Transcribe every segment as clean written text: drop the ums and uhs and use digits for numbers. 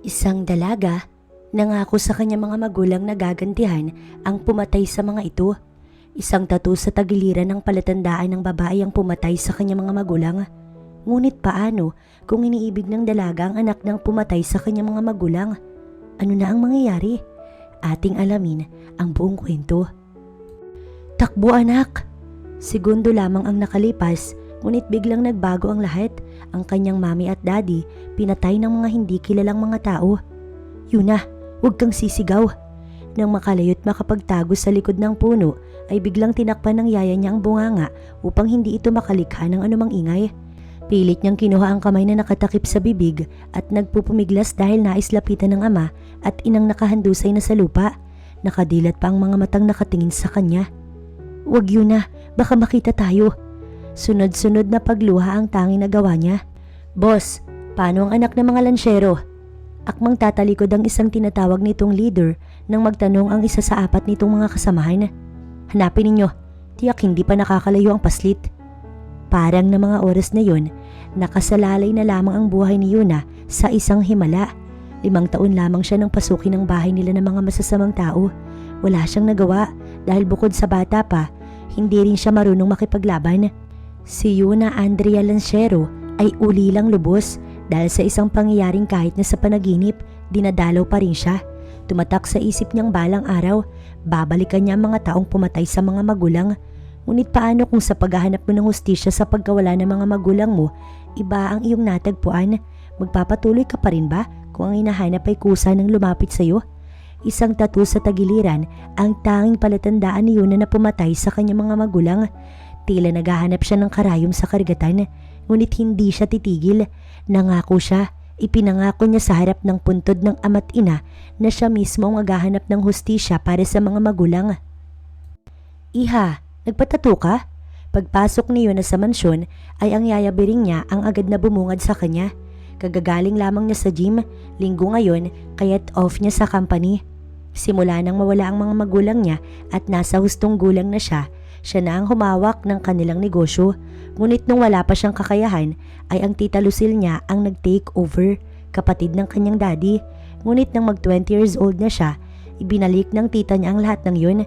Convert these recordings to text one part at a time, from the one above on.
Isang dalaga, nangako sa kanyang mga magulang na gagantihan ang pumatay sa mga ito. Isang tattoo sa tagiliran ng palatandaan ng babae ang pumatay sa kanyang mga magulang. Ngunit paano kung iniibig ng dalaga ang anak ng pumatay sa kanyang mga magulang? Ano na ang mangyayari? Ating alamin ang buong kwento. Takbo anak! Segundo lamang ang nakalipas, ngunit biglang nagbago ang lahat. Ang kanyang mami at daddy pinatay ng mga hindi kilalang mga tao. Yuna, huwag kang sisigaw. Nang makalayo't makapagtago sa likod ng puno, ay biglang tinakpan ng yaya niya ang bunganga upang hindi ito makalikha ng anumang ingay. Pilit niyang kinuha ang kamay na nakatakip sa bibig at nagpupumiglas dahil nais lapitan ng ama at inang nakahandusay na sa lupa. Nakadilat pa ang mga matang nakatingin sa kanya. Huwag Yuna, baka makita tayo. Sunod-sunod na pagluha ang tanging nagawa niya. Boss, paano ang anak ng mga lansyero? Akmang tatalikod ang isang tinatawag nitong leader nang magtanong ang isa sa apat nitong mga kasamahan. Hanapin ninyo, tiyak hindi pa nakakalayo ang paslit. Parang na mga oras na yon, nakasalalay na lamang ang buhay ni Yuna sa isang himala. 5 taon lamang siya nang pasukin ang bahay nila ng mga masasamang tao. Wala siyang nagawa dahil bukod sa bata pa, hindi rin siya marunong makipaglaban. Si Yuna Andrea Lanciero ay ulilang lubos dahil sa isang pangyayaring kahit na sa panaginip, dinadalaw pa rin siya. Tumatak sa isip niyang balang araw, babalikan niya ang mga taong pumatay sa mga magulang. Ngunit paano kung sa paghahanap mo ng hustisya sa pagkawala ng mga magulang mo, iba ang iyong natagpuan? Magpapatuloy ka pa rin ba kung ang hinahanap ay kusa ng lumapit sa iyo? Isang tattoo sa tagiliran ang tanging palatandaan ni Yuna na pumatay sa kanyang mga magulang. Tila naghahanap siya ng karayom sa karagatan, ngunit hindi siya titigil. Nangako siya, ipinangako niya sa harap ng puntod ng ama't ina na siya mismo ang maghahanap ng hustisya para sa mga magulang. Iha, nagpatato ka? Pagpasok ni Yuna sa mansyon ay ang yayabiring niya ang agad na bumungad sa kanya. Kagagaling lamang niya sa gym, linggo ngayon kaya't off niya sa company. Simula nang mawala ang mga magulang niya at nasa hustong gulang na siya na ang humawak ng kanilang negosyo. Ngunit nung wala pa siyang kakayahan ay ang tita Lucille niya ang nag-take over, kapatid ng kanyang daddy. Ngunit nang mag 20 years old na siya, ibinalik ng tita niya ang lahat ng yun.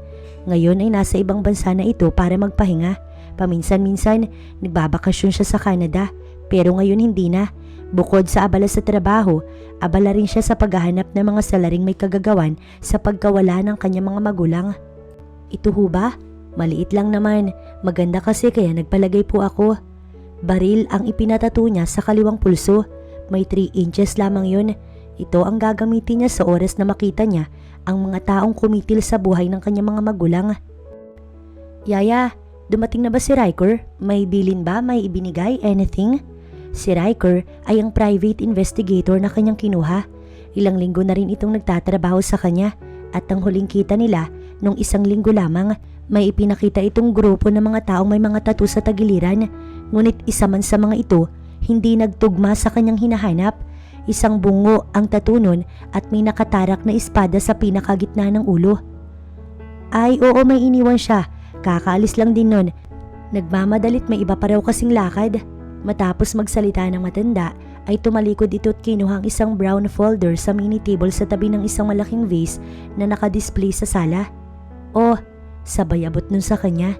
Ngayon ay nasa ibang bansa na ito para magpahinga. Paminsan-minsan nagbabakasyon siya sa Canada, pero ngayon hindi na. Bukod sa abala sa trabaho, abala rin siya sa paghahanap ng mga salaring may kagagawan sa pagkawala ng kanyang mga magulang. Ito ho ba? Maliit lang naman, maganda kasi kaya nagpalagay po ako. Baril ang ipinatato niya sa kaliwang pulso, may 3 inches lamang yun. Ito ang gagamitin niya sa oras na makita niya ang mga taong kumitil sa buhay ng kanyang mga magulang. Yaya, dumating na ba si Riker? May bilin ba? May ibinigay? Anything? Si Riker ay ang private investigator na kanyang kinuha. Ilang linggo na rin itong nagtatrabaho sa kanya at ang huling kita nila nung 1 linggo lamang, may ipinakita itong grupo ng mga taong may mga tattoo sa tagiliran. Ngunit isa man sa mga ito, hindi nagtugma sa kanyang hinahanap. Isang bungo ang tattoo nun at may nakatarak na espada sa pinakagitna ng ulo. Ay oo, may iniwan siya. Kakaalis lang din nun. Nagmamadalit, may iba pa raw kasing lakad. Matapos magsalita ng matanda, ay tumalikod ito at kinuha ang isang brown folder sa mini table sa tabi ng isang malaking vase na nakadisplay sa sala. Oh, sabay abot nun sa kanya.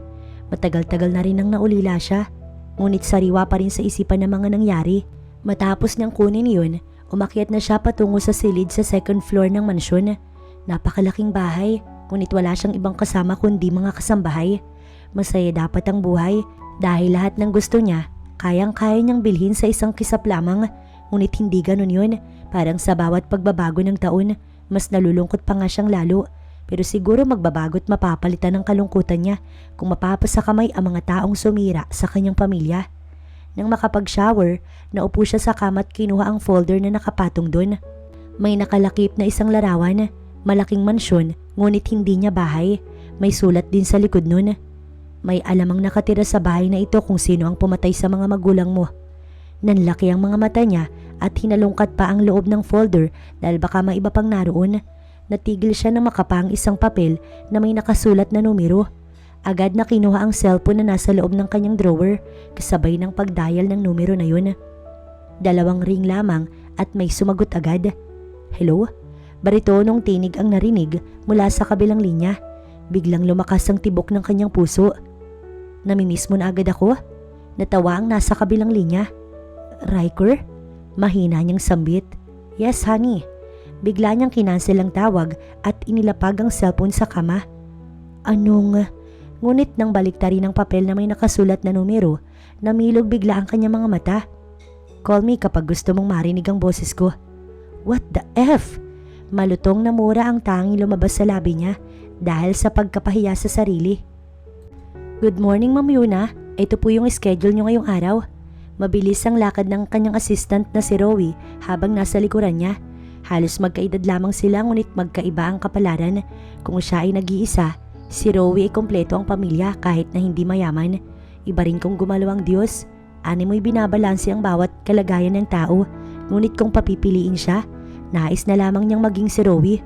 Matagal-tagal na rin nang naulila siya. Ngunit sariwa pa rin sa isipan ng mga nangyari. Matapos niyang kunin yun, umakyat na siya patungo sa silid sa 2nd floor ng mansyon. Napakalaking bahay, ngunit wala siyang ibang kasama kundi mga kasambahay. Masaya dapat ang buhay dahil lahat ng gusto niya, kayang-kaya niyang bilhin sa isang kisap lamang. Ngunit hindi ganun yun. Parang sa bawat pagbabago ng taon, mas nalulungkot pa nga siyang lalo. Pero siguro magbabago't mapapalitan ng kalungkutan niya kung mapapasa kamay ang mga taong sumira sa kanyang pamilya. Nang makapag-shower, naupo siya sa kama at kinuha ang folder na nakapatong doon. May nakalakip na isang larawan, malaking mansyon, ngunit hindi niya bahay. May sulat din sa likod nun. May alamang nakatira sa bahay na ito kung sino ang pumatay sa mga magulang mo. Nanlaki ang mga mata niya at hinalungkat pa ang loob ng folder dahil baka may iba pang naroon. Natigil siya na makapang isang papel na may nakasulat na numero. Agad na kinuha ang cellphone na nasa loob ng kanyang drawer kasabay ng pagdial ng numero na yun. 2 ring lamang at may sumagot agad. Hello? Baritonong tinig ang narinig mula sa kabilang linya. Biglang lumakas ang tibok ng kanyang puso. Namimiss mo na agad ako? Natawa ang nasa kabilang linya. Riker? Mahina niyang sambit. Yes, honey. Bigla niyang kinansel ang tawag at inilapag ang cellphone sa kama. Ngunit nang baliktarin ang papel na may nakasulat na numero, namilog bigla ang kanyang mga mata. Call me kapag gusto mong marinig ang boses ko. What the F? Malutong na mura ang tanging lumabas sa labi niya dahil sa pagkapahiya sa sarili. Good morning, Ma'am Yuna. Ito po yung schedule niyo ngayong araw. Mabilis ang lakad ng kanyang assistant na si Rowie habang nasa likuran niya. Halos magkaedad lamang sila ngunit magkaiba ang kapalaran. Kung siya ay nag-iisa, si Rowie ay kompleto ang pamilya kahit na hindi mayaman. Iba rin kung gumalaw ang Diyos. Mo'y binabalanse ang bawat kalagayan ng tao. Ngunit kung papipiliin siya, nais na lamang niyang maging si Rowie.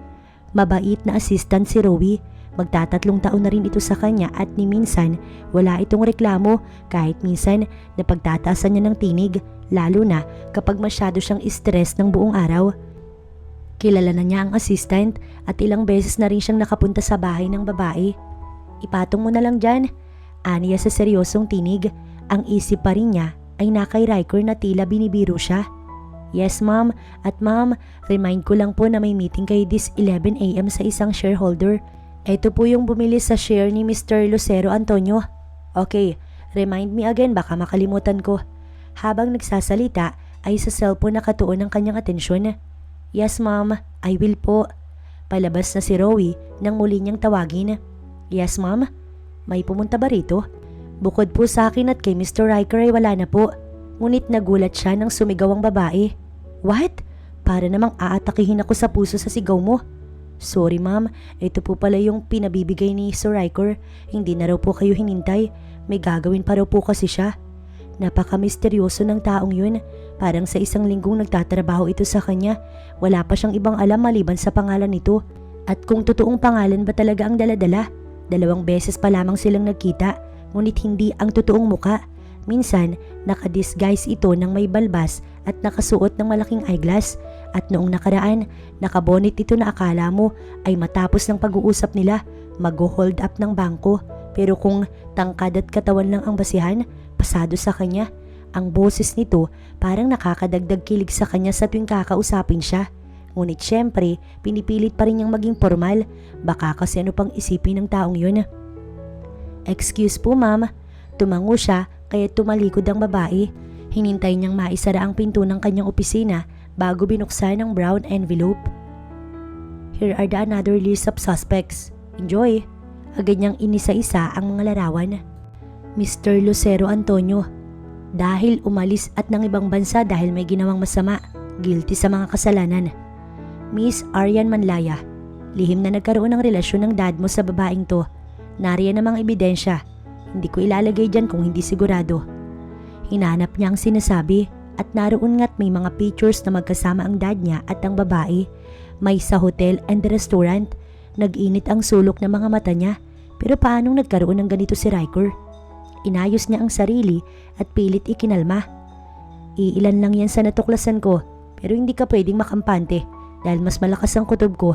Mabait na assistant si Rowie. Magtatatlong taon na rin ito sa kanya at ni minsan wala itong reklamo kahit minsan napagtataasan niya ng tinig, lalo na kapag masyado siyang stress ng buong araw. Kilala na niya ang assistant at ilang beses na rin siyang nakapunta sa bahay ng babae. Ipatong mo na lang dyan, aniya sa seryosong tinig. Ang isip pa rin niya ay nakay Riker na tila binibiro siya. Yes ma'am, at ma'am, remind ko lang po na may meeting kayo this 11 AM sa isang shareholder. Ito po yung bumili sa share ni Mr. Lucero Antonio. Okay, remind me again baka makalimutan ko. Habang nagsasalita ay sa cellphone nakatuon ang kanyang atensyon. Yes ma'am, I will po. Palabas na si Rowie nang muli niyang tawagin. Yes ma'am, may pumunta ba rito? Bukod po sa akin at kay Mr. Riker ay wala na po. Ngunit nagulat siya nang sumigaw ang babae. What? Para namang aatakihin ako sa puso sa sigaw mo. Sorry ma'am, ito po pala yung pinabibigay ni Sir Riker. Hindi na raw po kayo hinintay. May gagawin pa raw po kasi siya. Napaka-misteryoso ng taong yun. Parang sa isang linggong nagtatrabaho ito sa kanya. Wala pa siyang ibang alam maliban sa pangalan nito. At kung totoong pangalan ba talaga ang daladala? 2 beses pa lamang silang nagkita, ngunit hindi ang totoong muka. Minsan, nakadisguise ito ng may balbas at nakasuot ng malaking eyeglass. At noong nakaraan, nakabonit ito na akala mo ay matapos ng pag-uusap nila, mag-hold up ng bangko. Pero kung tangkad at katawan lang ang basihan, pasado sa kanya. Ang boses nito parang nakakadagdag kilig sa kanya sa tuwing kakausapin siya. Ngunit syempre, pinipilit pa rin niyang maging formal. Baka kasi ano pang isipin ng taong yun. Excuse po ma'am. Tumango siya kaya tumalikod ang babae. Hinintay niyang maisara ang pinto ng kanyang opisina bago binuksan ang brown envelope. Here are the another list of suspects. Enjoy. Agad niyang inisa-isa ang mga larawan. Mr. Lucero Antonio. Dahil umalis at ng ibang bansa dahil may ginawang masama. Guilty sa mga kasalanan. Miss Arian Manlaya. Lihim na nagkaroon ng relasyon ng dad mo sa babaeng to. Nariyan namang ebidensya. Hindi ko ilalagay dyan kung hindi sigurado. Hinanap niya ang sinasabi at naroon nga't may mga pictures na magkasama ang dad niya at ang babae. May sa hotel and restaurant. Nag-init ang sulok ng mga mata niya. Pero paanong nagkaroon ng ganito si Riker? Inayos niya ang sarili at pilit ikinalma. Iilan lang yan sa natuklasan ko pero hindi ka pwedeng makampante dahil mas malakas ang kutob ko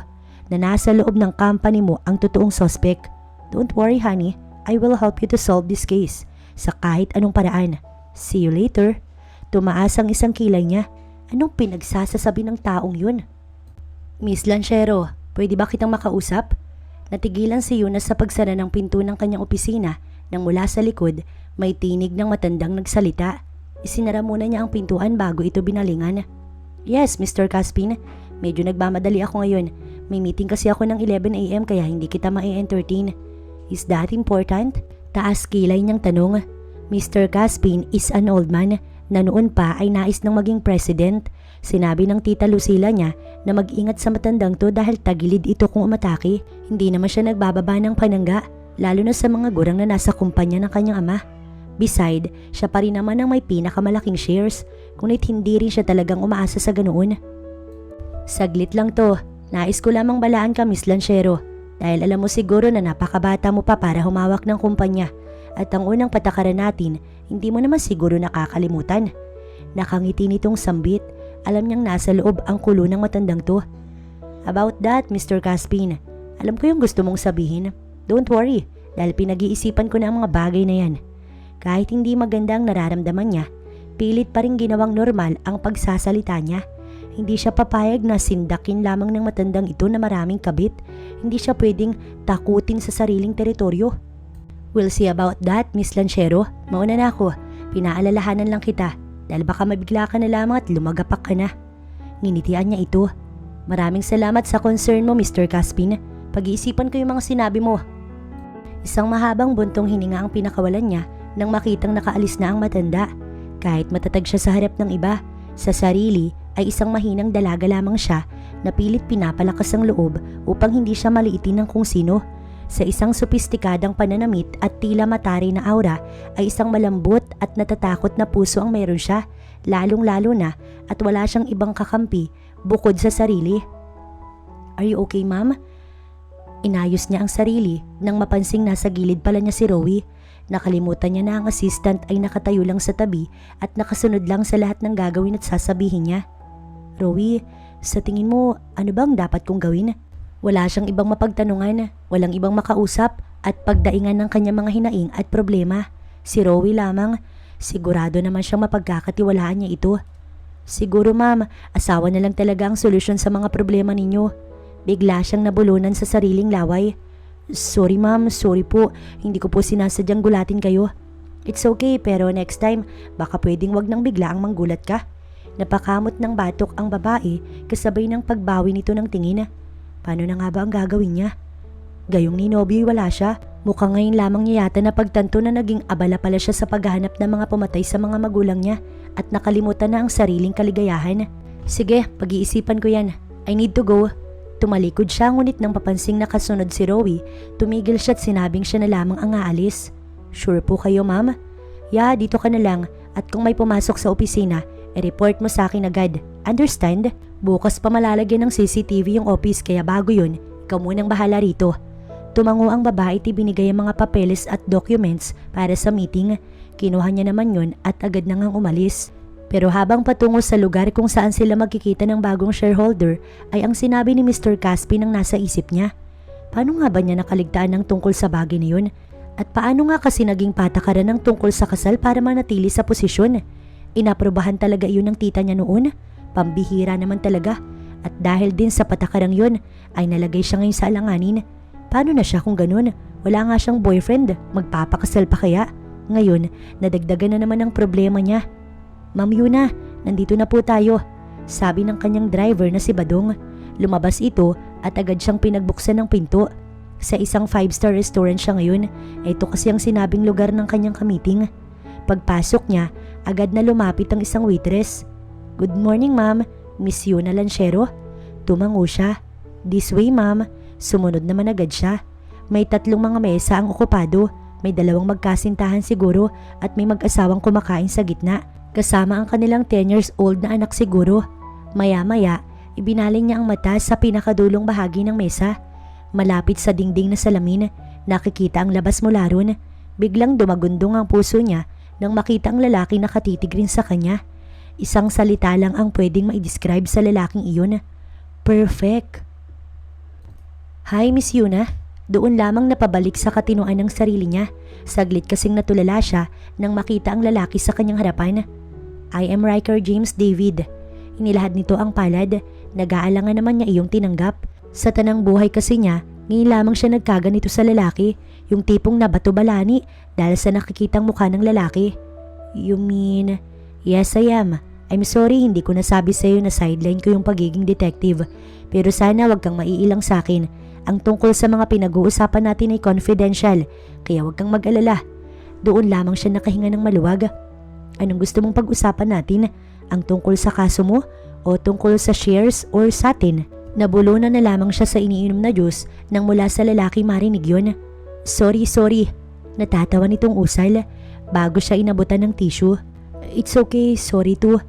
na nasa loob ng company mo ang totoong suspect. Don't worry honey, I will help you to solve this case sa kahit anong paraan. See you later. Tumaas ang isang kilay niya. Anong pinagsasasabi ng taong yun? Miss Lanchero, pwede ba kitang makausap? Natigilan si Yuna sa pagsara ng pinto ng kanyang opisina nang mula sa likod may tinig ng matandang nagsalita. Isinara muna niya ang pintuan bago ito binalingan. Yes, Mr. Caspin. Medyo nagmamadali ako ngayon. May meeting kasi ako ng 11 AM kaya hindi kita ma-entertain. Is that important? Taas kilay niyang tanong. Mr. Caspin is an old man na noon pa ay nais ng maging president. Sinabi ng tita Lucila niya na mag-ingat sa matandang to dahil tagilid ito kung umatake. Hindi naman siya nagbababa ng panangga, lalo na sa mga gurang na nasa kumpanya ng kanyang ama. Beside, siya pa rin naman ang may pinakamalaking shares, ngunit hindi rin siya talagang umaasa sa ganoon. Saglit lang to, nais ko lamang balaan ka Miss Lanchero, dahil alam mo siguro na napakabata mo pa para humawak ng kumpanya. At ang unang patakaran natin, hindi mo naman siguro nakakalimutan. Nakangiti nitong sambit, alam niyang nasa loob ang kulo ng matandang to. About that, Mr. Caspin, alam ko yung gusto mong sabihin. Don't worry, dahil pinag-iisipan ko na ang mga bagay na yan. Kahit hindi maganda ang nararamdaman niya, pilit pa rin ginawang normal ang pagsasalita niya. Hindi siya papayag na sindakin lamang ng matandang ito na maraming kabit. Hindi siya pwedeng takutin sa sariling teritoryo. We'll see about that, Miss Lanchero. Mauna na ako. Pinaalalahanan lang kita dahil baka mabigla ka na lamang at lumagapak ka na. Nginitian niya ito. Maraming salamat sa concern mo, Mr. Caspin. Pag-iisipan ko yung mga sinabi mo. Isang mahabang buntong hininga ang pinakawalan niya nang makitang nakaalis na ang matanda. Kahit matatag siya sa harap ng iba, sa sarili ay isang mahinang dalaga lamang siya na pilit pinapalakas ang loob upang hindi siya maliitin ng kung sino. Sa isang sopistikadang pananamit at tila matari na aura ay isang malambot at natatakot na puso ang meron siya, lalong-lalo na at wala siyang ibang kakampi bukod sa sarili. Are you okay, ma'am? Inayos niya ang sarili nang mapansing nasa gilid pala niya si Rowie. Nakalimutan niya na ang assistant ay nakatayo lang sa tabi at nakasunod lang sa lahat ng gagawin at sasabihin niya. Rowie, sa tingin mo, ano bang dapat kong gawin? Wala siyang ibang mapagtanungan, walang ibang makausap at pagdaingan ng kanyang mga hinaing at problema. Si Rowie lamang, sigurado naman siyang mapagkakatiwalaan niya ito. Siguro ma'am, asawa na lang talaga ang solusyon sa mga problema ninyo. Bigla siyang nabulunan sa sariling laway. Sorry ma'am, sorry po, hindi ko po sinasadyang gulatin kayo. It's okay, pero next time, baka pwedeng wag nang bigla ang manggulat ka. Napakamot ng batok ang babae kasabay ng pagbawi nito ng tingin. Paano na nga ba ang gagawin niya? Gayong ni Nobio'y wala siya. Mukhang ngayon lamang niya yata napagtanto na naging abala pala siya sa paghahanap ng mga pumatay sa mga magulang niya at nakalimutan na ang sariling kaligayahan. Sige, pag-iisipan ko yan. I need to go. Tumalikod siya ngunit nang papansing nakasunod si Rowie, tumigil siya at sinabing siya na lamang ang aalis. Sure po kayo, ma'am? Yeah, dito ka na lang at kung may pumasok sa opisina, i-report mo sa akin agad. Understand? Bukas pa malalagyan ng CCTV yung office kaya bago yun, ikaw munang bahala rito. Tumango ang babae at ibinigay ang mga papeles at documents para sa meeting. Kinuha niya naman yun at agad na ngang umalis. Pero habang patungo sa lugar kung saan sila magkikita ng bagong shareholder ay ang sinabi ni Mr. Caspin ang nasa isip niya. Paano nga ba niya nakaligtaan ng tungkol sa bagay na yun? At paano nga kasi naging patakaran ng tungkol sa kasal para manatili sa posisyon? Inaprobahan talaga iyon ng tita niya noon? Pambihira naman talaga. At dahil din sa patakarang yun ay nalagay siya ngayon sa alanganin. Paano na siya kung ganun? Wala nga siyang boyfriend. Magpapakasal pa kaya? Ngayon, nadagdagan na naman ang problema niya. Ma'am Yuna, nandito na po tayo. Sabi ng kanyang driver na si Badong. Lumabas ito at agad siyang pinagbuksan ng pinto. Sa isang 5-star restaurant siya ngayon. Ito kasi ang sinabing lugar ng kanyang kamiting. Pagpasok niya, agad na lumapit ang isang waitress. Good morning, ma'am. Miss Yuna Lanchero. Tumango siya. This way, ma'am. Sumunod naman agad siya. May 3 mga mesa ang okupado. May 2 magkasintahan siguro at may mag-asawang kumakain sa gitna. Kasama ang kanilang 10 years old na anak siguro. Maya-maya, ibinaling niya ang mata sa pinakadulong bahagi ng mesa. Malapit sa dingding na salamin, nakikita ang labas mula ron. Biglang dumagundong ang puso niya nang makita ang lalaki na katitig rin sa kanya. Isang salita lang ang pwedeng ma-describe sa lalaking iyon. Perfect. Hi, Miss Yuna. Doon lamang napabalik sa katinoan ng sarili niya. Saglit kasing natulala siya nang makita ang lalaki sa kanyang harapan. I am Riker James David. Inilahad nito ang palad. Nag-aalangan naman niya iyong tinanggap. Sa tanang buhay kasi niya, ngayon lamang siya nagkaganito sa lalaki. Yung tipong nabato-balani dahil sa nakikitang mukha ng lalaki. You mean... Yes, I am. I'm sorry hindi ko nasabi sa iyo na sideline ko yung pagiging detective. Pero sana wag kang maiilang sa akin. Ang tungkol sa mga pinag-uusapan natin ay confidential, kaya wag kang mag-alala. Doon lamang siya nakahinga ng maluwag. Anong gusto mong pag-usapan natin? Ang tungkol sa kaso mo? O tungkol sa shares or sa atin? Nabulunan na lamang siya sa iniinom na juice nang mula sa lalaki marinig yun. Sorry. Natatawa nitong usal bago siya inabutan ng tissue. It's okay, sorry too.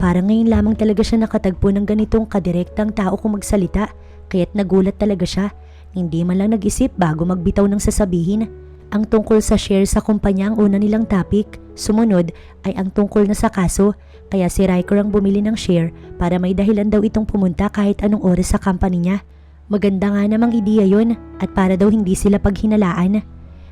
Parang ngayon lamang talaga siya nakatagpo ng ganitong kadirektang tao kung magsalita, kaya't nagulat talaga siya. Hindi man lang nag-isip bago magbitaw ng sasabihin. Ang tungkol sa share sa kumpanya ang una nilang topic. Sumunod ay ang tungkol na sa kaso, kaya si Riker ang bumili ng share para may dahilan daw itong pumunta kahit anong oras sa company niya. Maganda nga namang ideya yun at para daw hindi sila paghinalaan.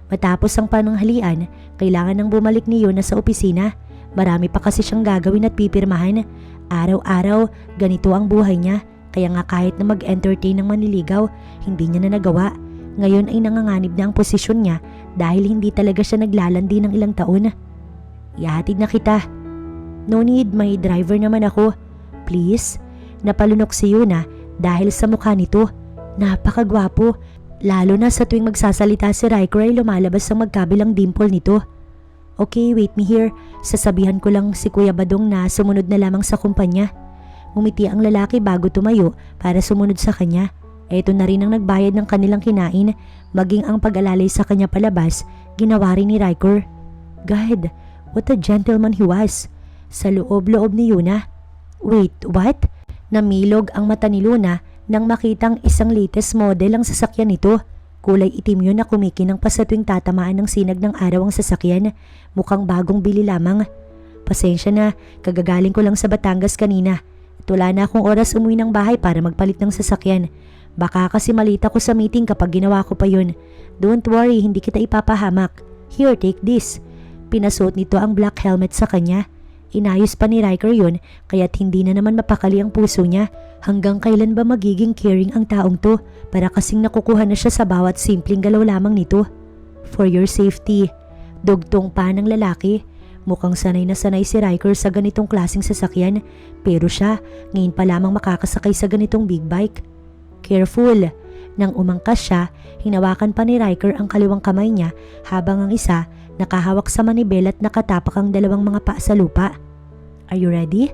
Matapos ang pananghalian, kailangan nang bumalik ni Yuna sa opisina. Marami pa kasi siyang gagawin at pipirmahan. Araw-araw, ganito ang buhay niya. Kaya nga kahit na mag-entertain ng manliligaw, hindi niya na nagawa. Ngayon ay nanganganib na ang posisyon niya dahil hindi talaga siya naglalandi ng ilang taon. Ihatid na kita. No need, may driver naman ako. Please? Napalunok si Yuna dahil sa mukha nito. Napakagwapo. Lalo na sa tuwing magsasalita si Riker ay lumalabas ang magkabilang dimple nito. Okay, wait me here. Sasabihan ko lang si Kuya Badong na sumunod na lamang sa kumpanya. Ngumiti ang lalaki bago tumayo para sumunod sa kanya. Ito na rin ang nagbayad ng kanilang kinain, maging ang pag-alalay sa kanya palabas, ginawa rin ni Riker. God, what a gentleman he was. Sa loob-loob ni Yuna. Wait, what? Namilog ang mata ni Luna nang makitang isang latest model ang sasakyan nito. Kulay itim yun na kumikinang pa sa tuwing tatamaan ng sinag ng araw ang sasakyan. Mukhang bagong bili lamang. Pasensya na, kagagaling ko lang sa Batangas kanina. Wala na akong oras umuwi ng bahay para magpalit ng sasakyan. Baka kasi malita ko sa meeting kapag ginawa ko pa yun. Don't worry, hindi kita ipapahamak. Here, take this. Pinasuot nito ang black helmet sa kanya. Inayos pa ni Riker yun, kaya't hindi na naman mapakali ang puso niya. Hanggang kailan ba magiging caring ang taong to para kasing nakukuha na siya sa bawat simpleng galaw lamang nito? For your safety. Dugtong pa ng lalaki. Mukhang sanay na sanay si Riker sa ganitong klaseng sasakyan, pero siya ngayon pa lamang makakasakay sa ganitong big bike. Careful! Nang umangkas siya, hinawakan pa ni Riker ang kaliwang kamay niya habang ang isa nakahawak sa manibel at nakatapak ang dalawang mga paa sa lupa. Are you ready?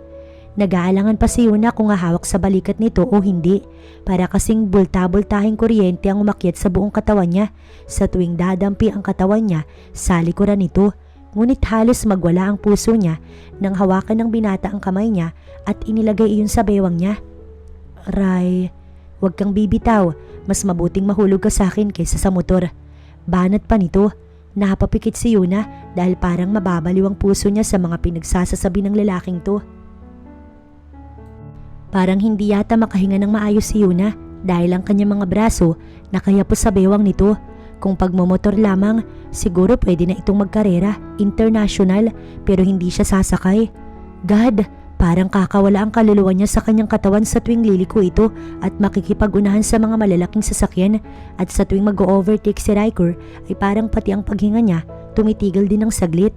Nag-aalangan pa si Yuna kung hahawak sa balikat nito o hindi, para kasing bulta-bultahing kuryente ang umakyat sa buong katawan niya sa tuwing dadampi ang katawan niya sa likuran nito. Ngunit halos magwala ang puso niya nang hawakan ng binata ang kamay niya at inilagay iyon sa bewang niya. Ray, huwag kang bibitaw. Mas mabuting mahulog ka sa akin kaysa sa motor. Banat pa nito. Napapikit si Yuna dahil parang mababaliw ang puso niya sa mga pinagsasasabi ng lalaking to. Parang hindi yata makahinga ng maayos si Yuna dahil ang kanyang mga braso nakayapos sa bewang nito. Kung pagmomotor lamang, siguro pwede na itong magkarera, international, pero hindi siya sasakay. God, parang kakawala ang kaluluwa niya sa kanyang katawan sa tuwing liliko ito at makikipag-unahan sa mga malalaking sasakyan, at sa tuwing mag-overtake si Riker ay parang pati ang paghinga niya tumitigil din ng saglit.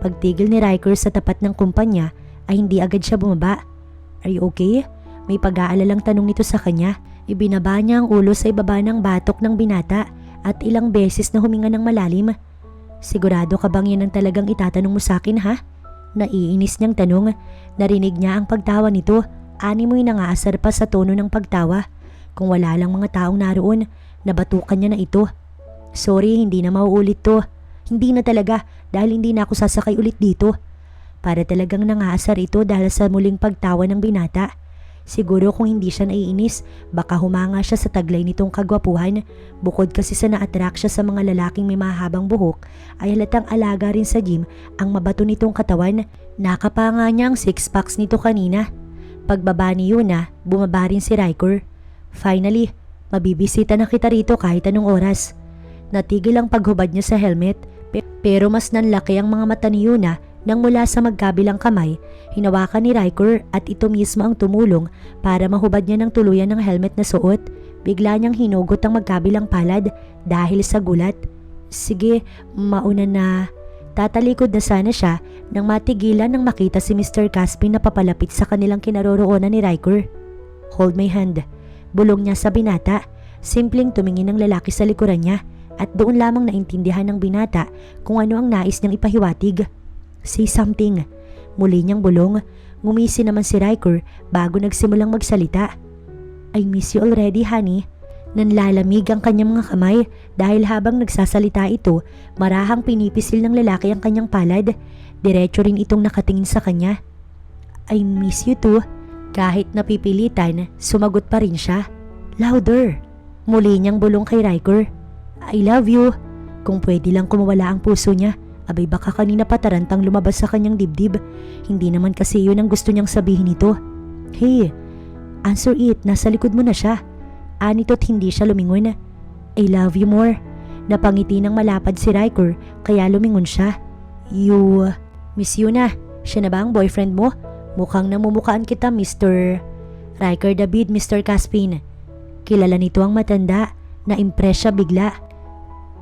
Pagtigil ni Riker sa tapat ng kumpanya ay hindi agad siya bumaba. Are you okay? May pag-aalalang tanong nito sa kanya. Ibinaba niya ang ulo sa ibaba ng batok ng binata at ilang beses na huminga ng malalim. Sigurado ka bang yan ang talagang itatanong mo sa akin, ha? Naiinis niyang tanong. Narinig niya ang pagtawa nito. Animoy nangaasar pa sa tono ng pagtawa. Kung wala lang mga taong naroon, nabatukan niya na ito. Sorry, hindi na mauulit to. Hindi na talaga dahil hindi na ako sasakay ulit dito. Para talagang nangaasar ito dahil sa muling pagtawa ng binata. Siguro kung hindi siya naiinis, baka humanga siya sa taglay nitong kagwapuhan. Bukod kasi sa na-attract siya sa mga lalaking may mahabang buhok, ay halatang alaga rin sa gym ang mabato nitong katawan. Nakapanga niya ang six-packs nito kanina. Pagbaba ni Yuna, bumaba rin si Riker. Finally, mabibisita na kita rito kahit anong oras. Natigil ang paghubad niya sa helmet, pero mas nanlaki ang mga mata ni Yuna. Nang mula sa magkabilang kamay, hinawakan ni Riker at ito mismo ang tumulong para mahubad niya ng tuluyan ng helmet na suot. Bigla niyang hinugot ang magkabilang palad dahil sa gulat. Sige, mauna na. Tatalikod na sana siya nang matigilan nang makita si Mr. Caspin na papalapit sa kanilang kinaroroonan ni Riker. Hold my hand. Bulong niya sa binata. Simpleng tumingin ng lalaki sa likuran niya at doon lamang naintindihan ng binata kung ano ang nais niyang ipahiwatig. Say something. Muli niyang bulong. Ngumisi naman si Riker bago nagsimulang magsalita. I miss you already, honey. Nanlalamig ang kanyang mga kamay dahil habang nagsasalita ito, marahang pinipisil ng lalaki ang kanyang palad. Diretso rin itong nakatingin sa kanya. I miss you too. Kahit napipilitan, sumagot pa rin siya. Louder. Muli niyang bulong kay Riker. I love you. Kung pwede lang kumawala ang puso niya Abay baka kanina pa tarantang lumabas sa kanyang dibdib. Hindi naman kasi yun ang gusto niyang sabihin nito. Hey, answer it, nasa likod mo na siya. Anito't hindi siya lumingon. I love you more. Napangiti ng malapad si Riker kaya lumingon siya. You, Miss Yuna, siya na ba ang boyfriend mo? Mukhang namumukaan kita, Mr. Riker David, Mr. Caspin. Kilala nito ang matanda. Na-impress siya bigla.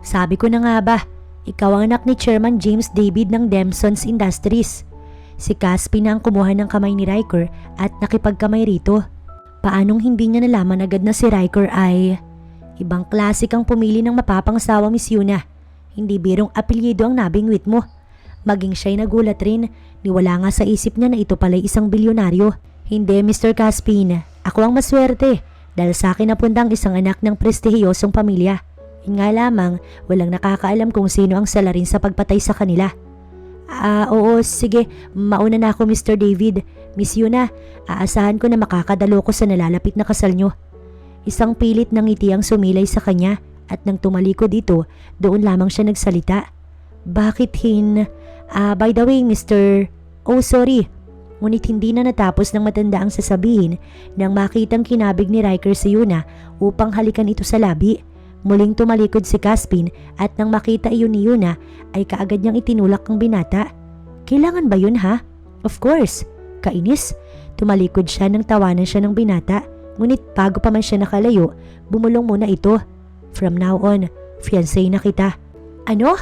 Sabi ko na nga ba, ikaw ang anak ni Chairman James David ng Demsons Industries. Si Caspin ang kumuha ng kamay ni Riker at nakipagkamay rito. Paanong hindi niya nalaman agad na si Riker ay ibang klase kang pumili ng mapapangsawa, Miss Yuna. Hindi birong apelyido ang nabingwit mo. Maging siya'y nagulat rin, niwala nga sa isip niya na ito pala'y isang bilyonaryo. Hindi, Mr. Caspin, ako ang maswerte dahil sa akin napunta ang isang anak ng prestihiyosong pamilya. Yun nga lamang, walang nakakaalam kung sino ang salarin sa pagpatay sa kanila. Oo, sige, mauna na ako, Mr. David. Miss Yuna, aasahan ko na makakadalo ko sa nalalapit na kasal nyo. Isang pilit ng ngiti ang sumilay sa kanya at nang tumalikod dito, doon lamang siya nagsalita. Bakit by the way, Mr. Oh, sorry. Ngunit hindi na natapos ng matanda ang sasabihin nang makitang kinabig ni Riker si Yuna upang halikan ito sa labi. Muling tumalikod si Caspin at nang makita iyon ni Yuna ay kaagad niyang itinulak ang binata. Kailangan ba yun ha? Of course. Kainis. Tumalikod siya nang tawanan siya ng binata. Ngunit bago pa man siya nakalayo, bumulong muna ito. From now on, fiancé na kita. Ano?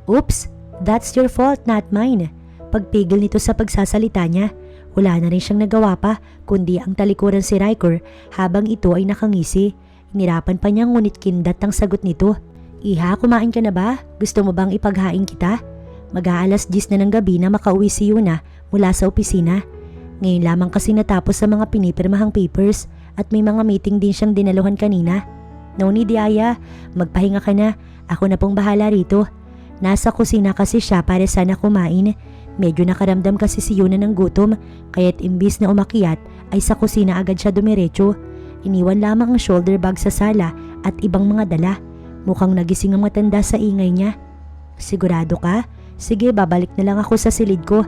Oops, that's your fault, not mine. Pagpigil nito sa pagsasalita niya, wala na rin siyang nagawa pa kundi ang talikuran si Riker habang ito ay nakangisi. Nirapan pa niya ngunit kindat ang sagot nito. Iha, kumain ka na ba? Gusto mo bang ipaghain kita? Mag-aalas 10 na ng gabi na makauwi si Yuna mula sa opisina. Ngayon lamang kasi natapos sa mga pinipirmahang papers at may mga meeting din siyang dinaluhan kanina. No need, Yaya. Magpahinga ka na. Ako na pong bahala rito. Nasa kusina kasi siya para sana kumain. Medyo nakaramdam kasi si Yuna ng gutom kaya't imbis na umakyat ay sa kusina agad siya dumiretso. Iniwan lamang ang shoulder bag sa sala at ibang mga dala. Mukhang nagising ang matanda sa ingay niya. Sigurado ka? Sige, babalik na lang ako sa silid ko.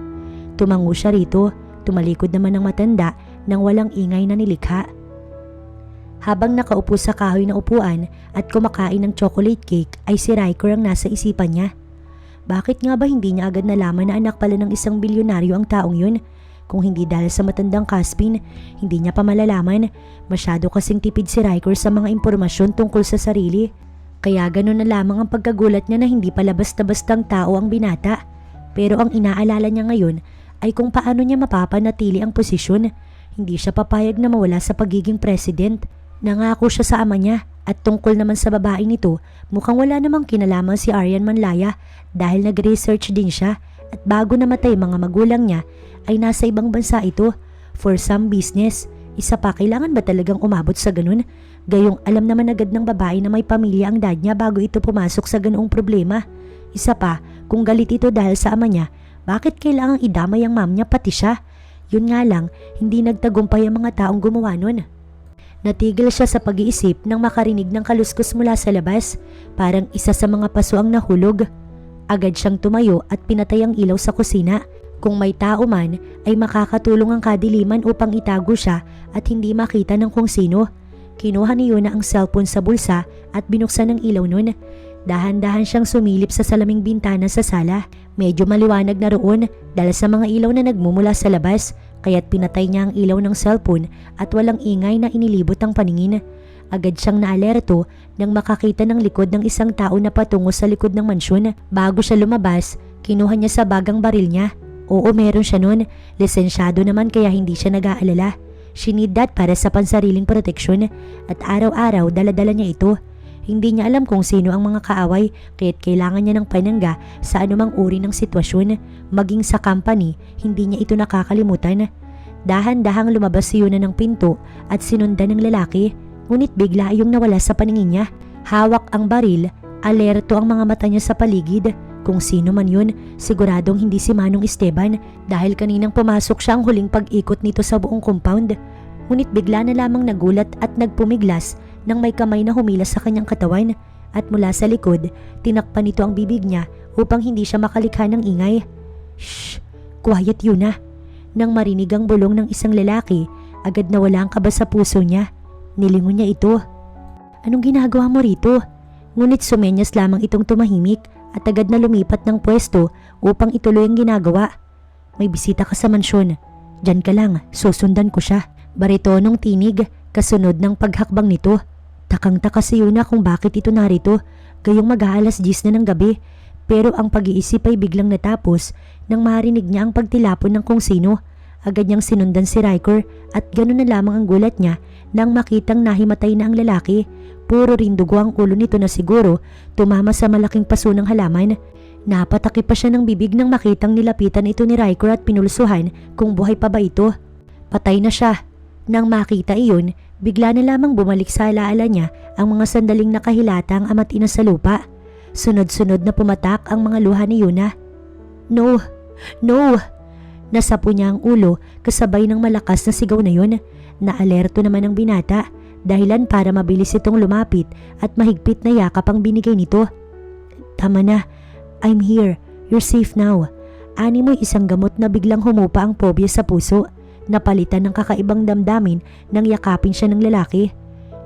Tumango siya rito. Tumalikod naman ang matanda nang walang ingay na nilikha. Habang nakaupo sa kahoy na upuan at kumakain ng chocolate cake ay si Riker ang nasa isipan niya. Bakit nga ba hindi niya agad nalaman na anak pala ng isang bilyonaryo ang taong yun? Kung hindi dahil sa matandang Caspin, hindi niya pa malalaman. Masyado kasing tipid si Riker sa mga impormasyon tungkol sa sarili. Kaya ganun na lamang ang pagkagulat niya na hindi pala basta-bastang tao ang binata. Pero ang inaalala niya ngayon ay kung paano niya mapapanatili ang posisyon. Hindi siya papayag na mawala sa pagiging president. Nangako siya sa ama niya at tungkol naman sa babae nito, mukhang wala namang kinalaman si Aryan Manlaya dahil nag-research din siya at bago namatay mga magulang niya ay nasa ibang bansa ito for some business. Isa pa, kailangan ba talagang umabot sa ganun? Gayong alam naman agad ng babae na may pamilya ang dad niya bago ito pumasok sa ganoong problema. Isa pa, kung galit ito dahil sa ama niya, bakit kailangang idamay ang mom niya pati siya? Yun nga lang, hindi nagtagumpay ang mga taong gumawa nun. Natigil siya sa pag-iisip nang makarinig ng kaluskos mula sa labas. Parang isa sa mga paso ang nahulog. Agad siyang tumayo at pinatay ang ilaw sa kusina. Kung may tao man ay makakatulong ang kadiliman upang itago siya at hindi makita ng kung sino. Kinuha ni Yuna ang cellphone sa bulsa at binuksan ang ilaw nun. Dahan-dahan siyang sumilip sa salaming bintana sa sala. Medyo maliwanag na roon dahil sa mga ilaw na nagmumula sa labas, kaya't pinatay niya ang ilaw ng cellphone at walang ingay na inilibot ang paningin. Agad siyang naalerto nang makakita ng likod ng isang tao na patungo sa likod ng mansyon. Bago siya lumabas, kinuha niya sa bagang baril niya. Oo, meron siya nun. Lisensyado naman kaya hindi siya nag-aalala. She need that para sa pansariling proteksyon at araw-araw dala-dala niya ito. Hindi niya alam kung sino ang mga kaaway kaya't kailangan niya ng panangga sa anumang uri ng sitwasyon. Maging sa company, hindi niya ito nakakalimutan. Dahan-dahang lumabas si Yuna ng pinto at sinundan ng lalaki. Ngunit bigla yung nawala sa paningin niya. Hawak ang baril, alerto ang mga mata niya sa paligid. Kung sino man yun, siguradong hindi si Manong Esteban dahil kaninang pumasok siya ang huling pag-ikot nito sa buong compound. Ngunit bigla na lamang nagulat at nagpumiglas nang may kamay na humilas sa kanyang katawan. at mula sa likod, tinakpan nito ang bibig niya upang hindi siya makalikha ng ingay. Shh! Quiet Yuna! Nang marinig ang bulong ng isang lalaki, agad nawala ang kaba sa puso niya. Nilingon niya ito. Anong ginagawa mo rito? Ngunit sumenyas lamang itong tumahimik at agad na lumipat ng pwesto upang ituloy ang ginagawa. May bisita ka sa mansyon. Diyan ka lang, susundan ko siya. Baritonong tinig, kasunod ng paghakbang nito. Takang-taka si Yuna kung bakit ito narito, gayong mag-aalas 10 na ng gabi. Pero ang pag-iisip ay biglang natapos nang marinig niya ang pagtilapon ng kung sino. Agad niyang sinundan si Riker at gano'n na lamang ang gulat niya nang makitang nahimatay na ang lalaki. Puro rin dugo ang ulo nito na siguro tumama sa malaking paso ng halaman. Napatakip pa siya ng bibig nang makitang nilapitan ito ni Riker at pinulsuhan kung buhay pa ba ito. Patay na siya. Nang makita iyon, bigla na lamang bumalik sa alaala niya ang mga sandaling nakahilata ang ama't ina sa lupa. Sunod-sunod na pumatak ang mga luha ni Yuna. No! No! Nasapo niya ang ulo kasabay ng malakas na sigaw na yun. Naalerto naman ang binata, dahilan para mabilis itong lumapit at mahigpit na yakap ang binigay nito. Tama na. I'm here. You're safe now. Ani mo'y isang gamot na biglang humupa ang pobya sa puso. Napalitan ng kakaibang damdamin nang yakapin siya ng lalaki.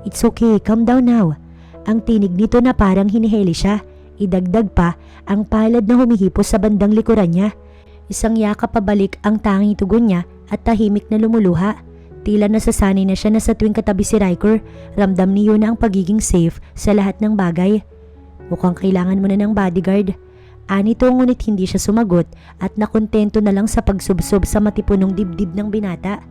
It's okay, calm down now. Ang tinig nito na parang hiniheli siya. Idagdag pa ang palad na humihipos sa bandang likuran niya. Isang yakap pabalik ang tanging tugon niya at tahimik na lumuluha. Tila nasasanay na siya na sa tuwing katabi si Riker, ramdam ni Yuna ang pagiging safe sa lahat ng bagay. Mukhang kailangan mo na ng bodyguard. Anito ngunit hindi siya sumagot at nakontento na lang sa pagsubsob sa matipunong dibdib ng binata.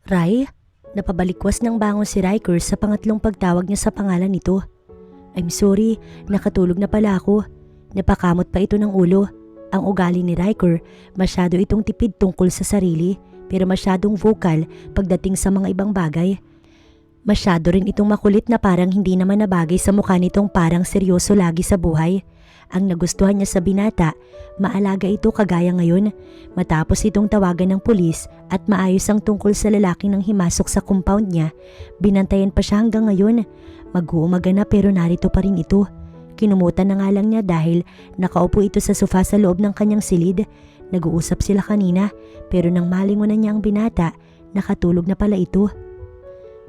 Rai? Napabalikwas ng bangon si Riker sa pangatlong pagtawag niya sa pangalan nito. I'm sorry, nakatulog na pala ako. Napakamot pa ito ng ulo. Ang ugali ni Riker, masyado itong tipid tungkol sa sarili pero masyadong vocal pagdating sa mga ibang bagay. Masyado rin itong makulit na parang hindi naman nabagay sa mukha nitong parang seryoso lagi sa buhay. Ang nagustuhan niya sa binata, maalaga ito kagaya ngayon matapos itong tawagan ng pulis at maayos ang tungkol sa lalaki nang himasok sa compound niya. Binantayan pa siya hanggang ngayon. Mag-uumaga na pero narito pa rin ito. Kinumutan na nga lang niya dahil nakaupo ito sa sofa sa loob ng kanyang silid. Nag-uusap sila kanina pero nang malingunan niya ang binata, nakatulog na pala ito.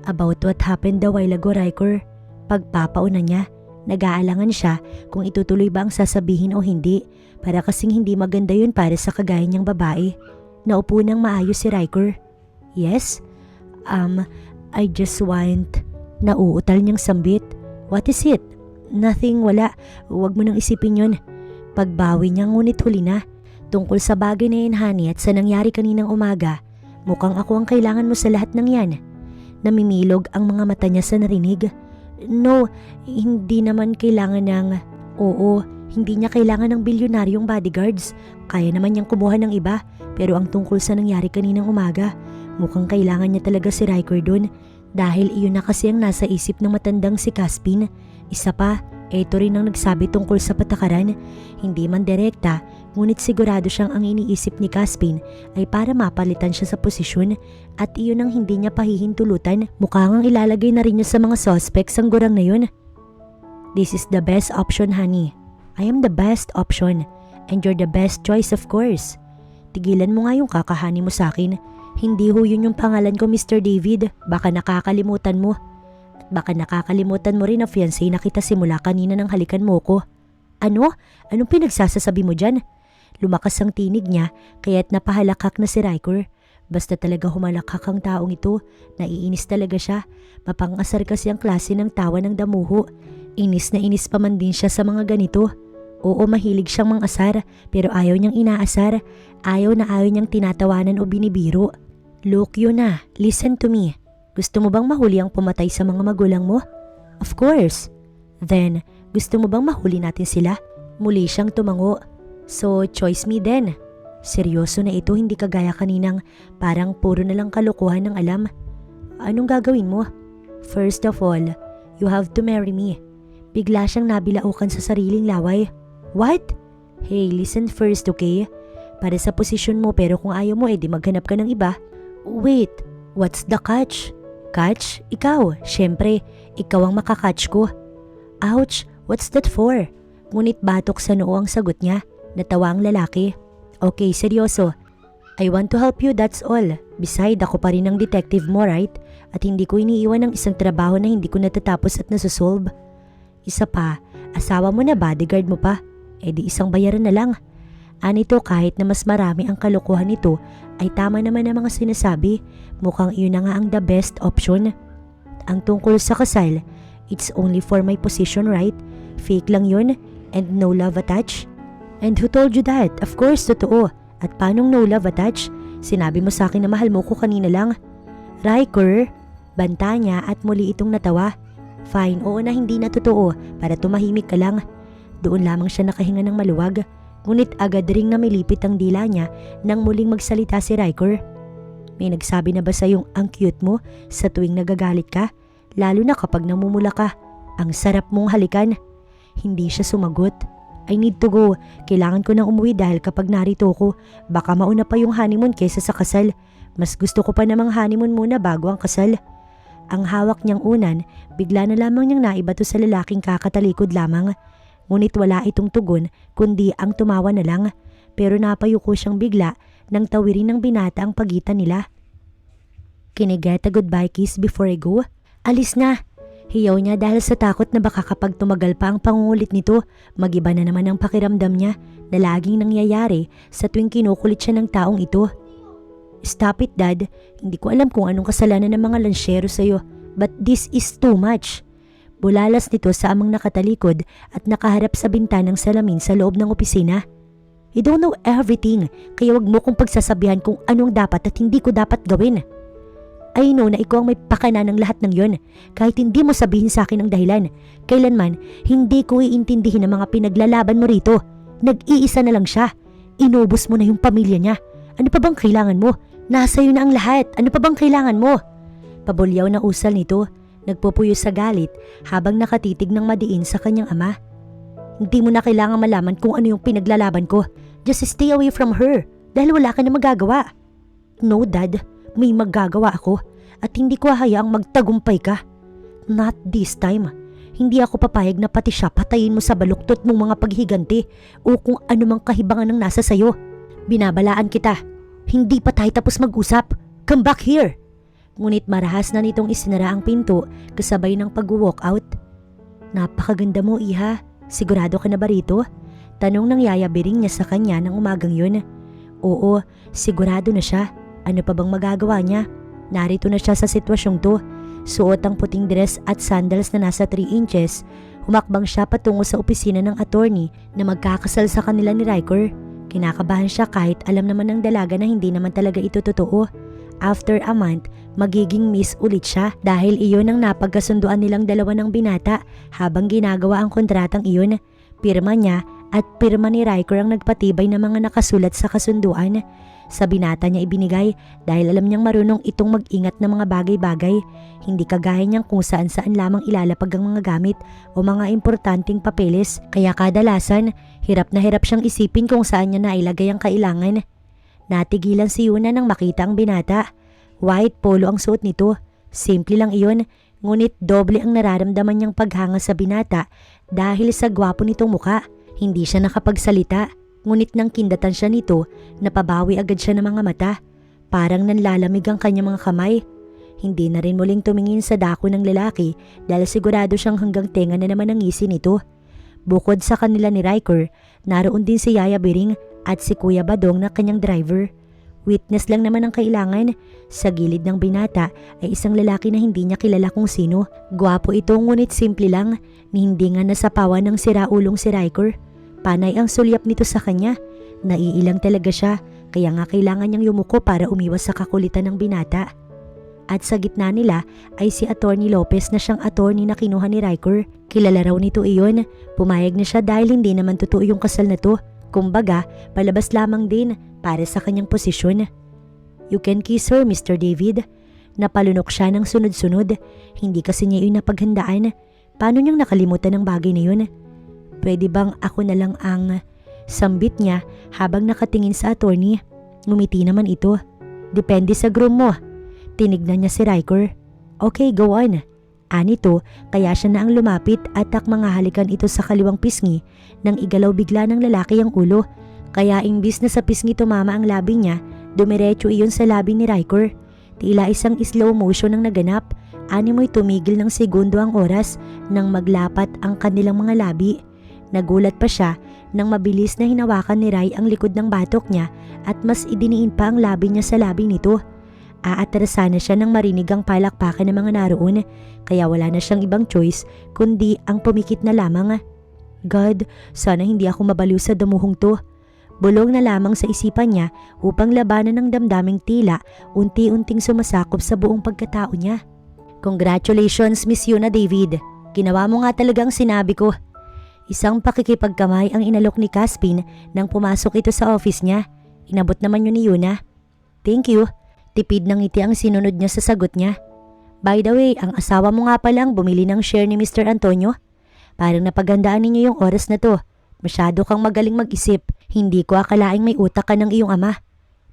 About what happened a while ago, Riker. Pagpapauna niya, nag-aalangan siya kung itutuloy ba ang sasabihin o hindi para kasing hindi maganda yun para sa kagaya niyang babae. Naupo nang maayos si Riker. Yes? I just want... Nauutal niyang sambit. What is it? Nothing, wala. Huwag mo nang isipin yun. Pagbawi niya ngunit huli na. Tungkol sa bagay na yun, honey, at sa nangyari kaninang umaga, mukhang ako ang kailangan mo sa lahat ng yan. Namimilog ang mga mata niya sa narinig. No, hindi naman kailangan ng... Oo, hindi niya kailangan ng bilyonaryong bodyguards. Kaya naman niyang kumuha ng iba. Pero ang tungkol sa nangyari kaninang umaga, mukhang kailangan niya talaga si Riker dun. Dahil iyon na kasi ang nasa isip ng matandang si Caspin. Isa pa, ito rin ang nagsabi tungkol sa patakaran. Hindi man direkta, ngunit sigurado siyang ang iniisip ni Caspin ay para mapalitan siya sa posisyon at iyon ang hindi niya pahihintulutan. Mukhang ang ilalagay na rin niya sa mga suspects ang gurang na yun. This is the best option, honey. I am the best option and you're the best choice, of course. Tigilan mo nga yung kakahani mo sa akin. Hindi ho yun yung pangalan ko, Mr. David. Baka nakakalimutan mo. Baka nakakalimutan mo rin na fiancé na kita simula kanina nang halikan mo ko. Ano? Anong pinagsasasabi mo dyan? Lumakas ang tinig niya kaya't napahalakak na si Riker. Basta talaga humalakak ang taong ito. Naiinis talaga siya. Mapangasar kasi ang klase ng tawa ng damuho. Inis na inis pa man din siya sa mga ganito. Oo, mahilig siyang mangasar pero ayaw niyang inaasar. Ayaw niyang tinatawanan o binibiro. Look, Yuna, listen to me. Gusto mo bang mahuli ang pumatay sa mga magulang mo? Of course. Then, gusto mo bang mahuli natin sila? Muli siyang tumango. So, choice me then. Seryoso na ito, hindi kagaya kaninang parang puro na lang kalokohan ng alam. Anong gagawin mo? First of all, you have to marry me. Bigla siyang nabilaukan sa sariling laway. What? Hey, listen first, okay? Para sa posisyon mo pero kung ayaw mo edi maghanap ka ng iba. Wait, what's the catch? Catch? Ikaw. Syempre, ikaw ang makakatch ko. Ouch! What's that for? Ngunit batok sa noo ang sagot niya. Natawa ang lalaki. Okay, seryoso. I want to help you, that's all. Beside, ako pa rin ang detective mo, right? At hindi ko iniiwan ng isang trabaho na hindi ko natatapos at nasusolve. Isa pa, asawa mo na bodyguard mo pa. E di isang bayaran na lang. Anito kahit na mas marami ang kalokohan nito, ay tama naman ang mga sinasabi. Mukhang iyon na nga ang the best option. Ang tungkol sa kasal, it's only for my position, right? Fake lang yun and no love attached. And who told you that? Of course, totoo. At paanong no love attached? Sinabi mo sa akin na mahal mo ko kanina lang. Riker, banta niya at muli itong natawa. Fine, oo na hindi na totoo para tumahimik ka lang. Doon lamang siya nakahinga ng maluwag. Ngunit agad ring namilipit ang dila niya nang muling magsalita si Riker. May nagsabi na ba sa'yong ang cute mo sa tuwing nagagalit ka? Lalo na kapag namumula ka. Ang sarap mong halikan. Hindi siya sumagot. I need to go. Kailangan ko nang umuwi dahil kapag narito ko, baka mauna pa yung honeymoon kaysa sa kasal. Mas gusto ko pa namang honeymoon muna bago ang kasal. Ang hawak niyang unan, bigla na lamang niyang naibato sa lalaking kakatalikod lamang. Ngunit wala itong tugon kundi ang tumawa na lang. Pero napayuko siyang bigla nang tawirin ng binata ang pagitan nila. Can I get a goodbye kiss before I go? Alis na. Hiyaw niya dahil sa takot na baka kapag tumagal pa ang pangungulit nito, magiba na naman ang pakiramdam niya na laging nangyayari sa tuwing kinukulit siya ng taong ito. Stop it, Dad. Hindi ko alam kung anong kasalanan ng mga lansyero sa'yo, but this is too much. Bulalas nito sa amang nakatalikod at nakaharap sa bintanang salamin sa loob ng opisina. You don't know everything, kaya wag mo kong pagsasabihan kung anong dapat at hindi ko dapat gawin. I know na ikaw ang may pakana ng lahat ng yon. Kahit hindi mo sabihin sa akin ang dahilan, kailanman hindi ko iintindihin ang mga pinaglalaban mo rito. Nag-iisa na lang siya. Inubos mo na yung pamilya niya. Ano pa bang kailangan mo? Nasa iyo na ang lahat. Ano pa bang kailangan mo? Pabulyaw na usal nito. Nagpupuyo sa galit habang nakatitig ng madiin sa kanyang ama. Hindi mo na kailangan malaman kung ano yung pinaglalaban ko. Just stay away from her dahil wala ka na magagawa. No, Dad. May magagawa ako at hindi ko hayaang magtagumpay ka. Not this time. Hindi ako papayag na pati siya patayin mo sa baluktot mong mga paghiganti o kung anumang kahibangan ng nasa sayo. Binabalaan kita. Hindi pa tayo tapos mag-usap. Come back here. Ngunit marahas na nitong isinara ang pinto kasabay ng pag-walk out. Napakaganda mo, Iha. Sigurado ka na ba rito? Tanong ng yayabiring niya sa kanya ng umagang yun. Oo, sigurado na siya. Ano pa bang magagawa niya? Narito na siya sa sitwasyong to. Suot ang puting dress at sandals na nasa 3 inches. Humakbang siya patungo sa opisina ng attorney na magkakasal sa kanila ni Riker. Kinakabahan siya kahit alam naman ng dalaga na hindi naman talaga ito totoo. After a month, magiging miss ulit siya dahil iyon ang napagkasunduan nilang dalawa ng binata habang ginagawa ang kontratang iyon. Pirma niya at pirma ni Riker ang nagpatibay ng mga nakasulat sa kasunduan. Sa binata niya ibinigay dahil alam niyang marunong itong mag-ingat ng mga bagay-bagay. Hindi kagaya niyang kung saan-saan lamang ilalapag ang mga gamit o mga importanteng papeles. Kaya kadalasan, hirap na hirap siyang isipin kung saan niya nailagay ang kailangan. Natigilan si Yuna nang makita ang binata. White polo ang suot nito. Simple lang iyon, ngunit doble ang nararamdaman niyang paghanga sa binata dahil sa gwapo nitong muka. Hindi siya nakapagsalita. Ngunit nang kindatan siya nito, napabawi agad siya ng mga mata. Parang nanlalamig ang kanyang mga kamay. Hindi na rin muling tumingin sa dako ng lalaki dahil sigurado siyang hanggang tenga na naman ang ngisi nito. Bukod sa kanila ni Riker, naroon din si Yaya Biring at si Kuya Badong na kanyang driver. Witness lang naman ang kailangan. Sa gilid ng binata ay isang lalaki na hindi niya kilala kung sino. Gwapo ito ngunit simple lang, ni hindi nga nasapawan ng siraulong si Riker. Panay ang sulyap nito sa kanya. Naiilang talaga siya, kaya nga kailangan niyang yumuko para umiwas sa kakulitan ng binata. At sa gitna nila ay si Attorney Lopez na siyang attorney na kinuha ni Riker. Kilala raw nito iyon. Pumayag na siya dahil hindi naman totoo yung kasal na to. Kumbaga, palabas lamang din para sa kanyang posisyon. You can kiss her, Mr. David. Napalunok siya ng sunod-sunod. Hindi kasi niya yun napaghandaan. Paano niyang nakalimutan ang bagay na yun? Pwede bang ako na lang ang... Sambit niya habang nakatingin sa attorney. Ngumiti naman ito. Depende sa groom mo. Tinignan niya si Riker. Okay, go on. Anito, kaya siya na ang lumapit at takmangahalikan ito sa kaliwang pisngi nang igalaw bigla ng lalaki ang ulo. Kaya imbis na sa pisngi tumama ang labi niya, dumiretso iyon sa labi ni Riker. Tila isang slow motion ang naganap. Animo'y tumigil ng segundo ang oras nang maglapat ang kanilang mga labi. Nagulat pa siya nang mabilis na hinawakan ni Rai ang likod ng batok niya at mas idiniin pa ang labi niya sa labi nito. Aatrasa na siya nang marinig ang palakpakan ng mga naroon, kaya wala na siyang ibang choice kundi ang pumikit na lamang. God, sana hindi ako mabaliw sa damuhong to. Bulong na lamang sa isipan niya upang labanan ng damdaming tila unti-unting sumasakop sa buong pagkatao niya. Congratulations, Miss Yuna David. Ginawa mo nga talaga ang sinabi ko. Isang pakikipagkamay ang inalok ni Caspin nang pumasok ito sa office niya. Inabot naman yun ni Yuna. Thank you. Tipid ng ngiti ang sinunod niya sa sagot niya. By the way, ang asawa mo nga palang bumili ng share ni Mr. Antonio. Parang napagandaan ninyo yung oras na to. Masyado kang magaling mag-isip. Hindi ko akalaing may utak ka ng iyong ama.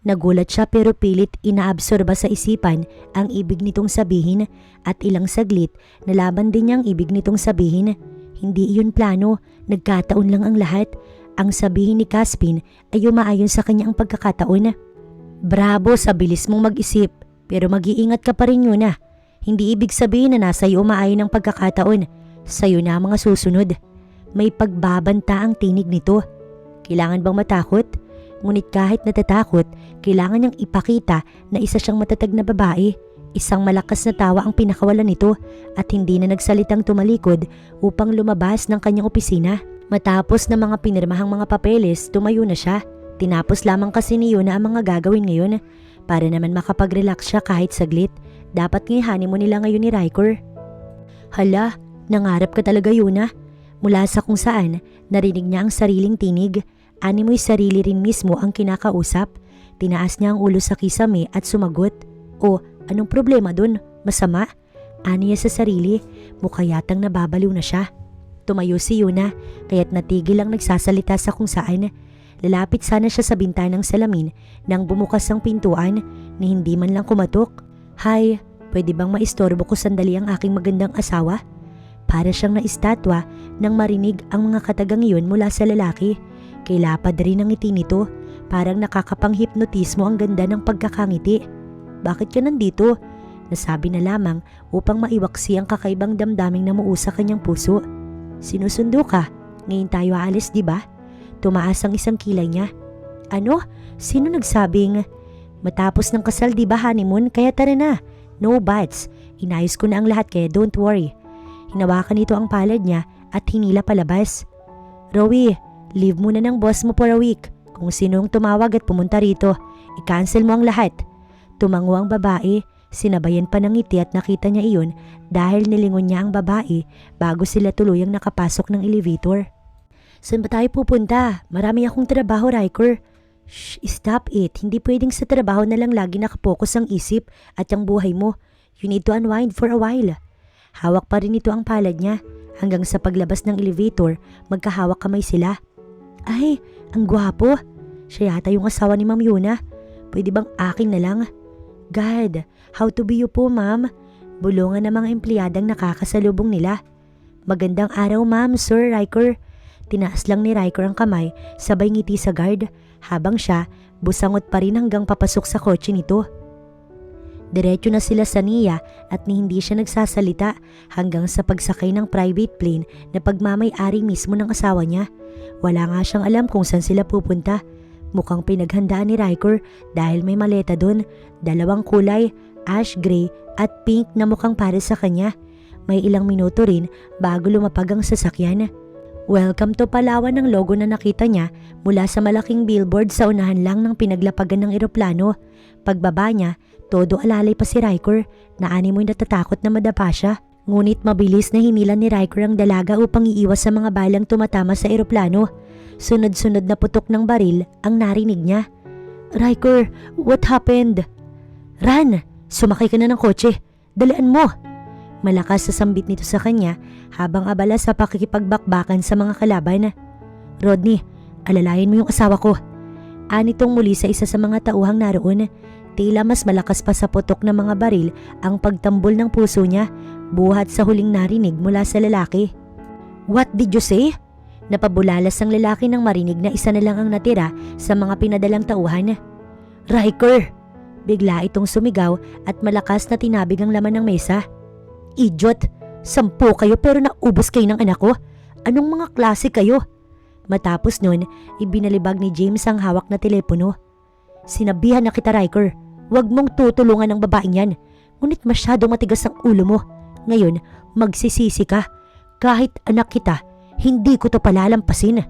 Nagulat siya pero pilit inaabsorba sa isipan ang ibig nitong sabihin at ilang saglit nalaman din niya ang ibig nitong sabihin. Hindi iyon plano, nagkataon lang ang lahat. Ang sabihin ni Caspin ay umaayon sa kanya ang pagkakataon. Bravo sa bilis mong mag-isip, pero mag-iingat ka pa rin yun na. Hindi ibig sabihin na nasa iyo umaayon ang pagkakataon. Sa'yo na ang mga susunod. May pagbabanta ang tinig nito. Kailangan bang matakot? Ngunit kahit natatakot, kailangan niyang ipakita na isa siyang matatag na babae. Isang malakas na tawa ang pinakawalan nito at hindi na nagsalitang tumalikod upang lumabas ng kanyang opisina. Matapos na mga pinirmahang mga papeles, tumayo na siya. Tinapos lamang kasi ni Yuna ang mga gagawin ngayon para naman makapag-relax siya kahit saglit. Dapat ngayon mo nila ngayon ni Riker. Hala, nangarap ka talaga Yuna. Mula sa kung saan, narinig niya ang sariling tinig. Animo'y sarili rin mismo ang kinakausap. Tinaas niya ang ulo sa kisame at sumagot. O, anong problema dun? Masama? Aniya sa sarili, mukha yatang nababaliw na siya. Tumayo si Yuna, kaya't natigil ang nagsasalita sa kung saan. Lalapit sana siya sa bintanang salamin nang bumukas ang pintuan ni hindi man lang kumatok. Hi, pwede bang maistorbo ko sandali ang aking magandang asawa? Para siyang naistatwa nang marinig ang mga katagang iyon mula sa lalaki. Kailapad rin ang ngiti nito, parang nakakapang-hipnotismo ang ganda ng pagkakangiti. Bakit ka nandito? Nasabi na lamang upang maiwaksi ang kakaibang damdaming namuo sa kanyang puso. Sinusundo ka? Ngayon tayo aalis, di ba? Tumaas ang isang kilay niya. Ano? Sino nagsabing? Matapos ng kasal di ba honeymoon? Kaya tara na. No buts. Inayos ko na ang lahat kaya don't worry. Hinawakan nito ang palad niya at hinila palabas. Rowie, leave muna ng boss mo for a week. Kung sinong tumawag at pumunta rito, i-cancel mo ang lahat. Tumango ang babae. Sinabayan pa ng ngiti at nakita niya iyon dahil nilingon niya ang babae bago sila tuluyang nakapasok ng elevator. Saan ba tayo pupunta? Marami akong trabaho, Riker. Shh, stop it. Hindi pwedeng sa trabaho na lang lagi nakapokus ang isip at ang buhay mo. You need to unwind for a while. Hawak pa rin ito ang palad niya. Hanggang sa paglabas ng elevator, magkahawak kamay sila. Ay, ang gwapo. Siya yata yung asawa ni Ma'am Yuna. Pwede bang akin na lang? God, how to be you po, ma'am? Bulungan ng mga empleyadang nakakasalubong nila. Magandang araw, ma'am, Sir Riker. Tinaas lang ni Riker ang kamay, sabay ngiti sa guard, habang siya busangot pa rin hanggang papasok sa kotse nito. Diretso na sila sa Nia at ni hindi siya nagsasalita hanggang sa pagsakay ng private plane na pagmamay-ari mismo ng asawa niya. Wala nga siyang alam kung saan sila pupunta. Mukhang pinaghandaan ni Riker dahil may maleta doon, 2 kulay, ash gray at pink na mukhang para sa kanya. May ilang minuto rin bago lumapag ang sasakyan. Welcome to Palawan ang logo na nakita niya mula sa malaking billboard sa unahan lang ng pinaglapagan ng eroplano. Pagbaba niya, todo alalay pa si Riker na animoy natatakot na madapa siya. Ngunit mabilis na hinilan ni Riker ang dalaga upang iiwas sa mga balang tumatama sa eroplano. Sunod-sunod na putok ng baril ang narinig niya. Riker, what happened? Run! Sumakay ka na ng kotse. Dalian mo! Malakas sa sambit nito sa kanya habang abala sa pakikipagbakbakan sa mga kalaban. Rodney, alalayan mo yung asawa ko. Anitong muli sa isa sa mga tauhang naroon. Tila mas malakas pa sa putok ng mga baril ang pagtambol ng puso niya buhat sa huling narinig mula sa lalaki. "What did you say?" Napabulalas ang lalaki nang marinig na isa na lang ang natira sa mga pinadalang tauhan. "Riker!" Bigla itong sumigaw at malakas na tinabig ang laman ng mesa. "Idiot! 10 kayo pero naubos kayo ng anak ko? Anong mga klase kayo?" Matapos nun, ibinalibag ni James ang hawak na telepono. "Sinabihan na kita, Riker. Huwag mong tutulungan ang babaeng yan. Ngunit masyadong matigas ang ulo mo. Ngayon, magsisisi ka. Kahit anak kita, hindi ko to palalampasin."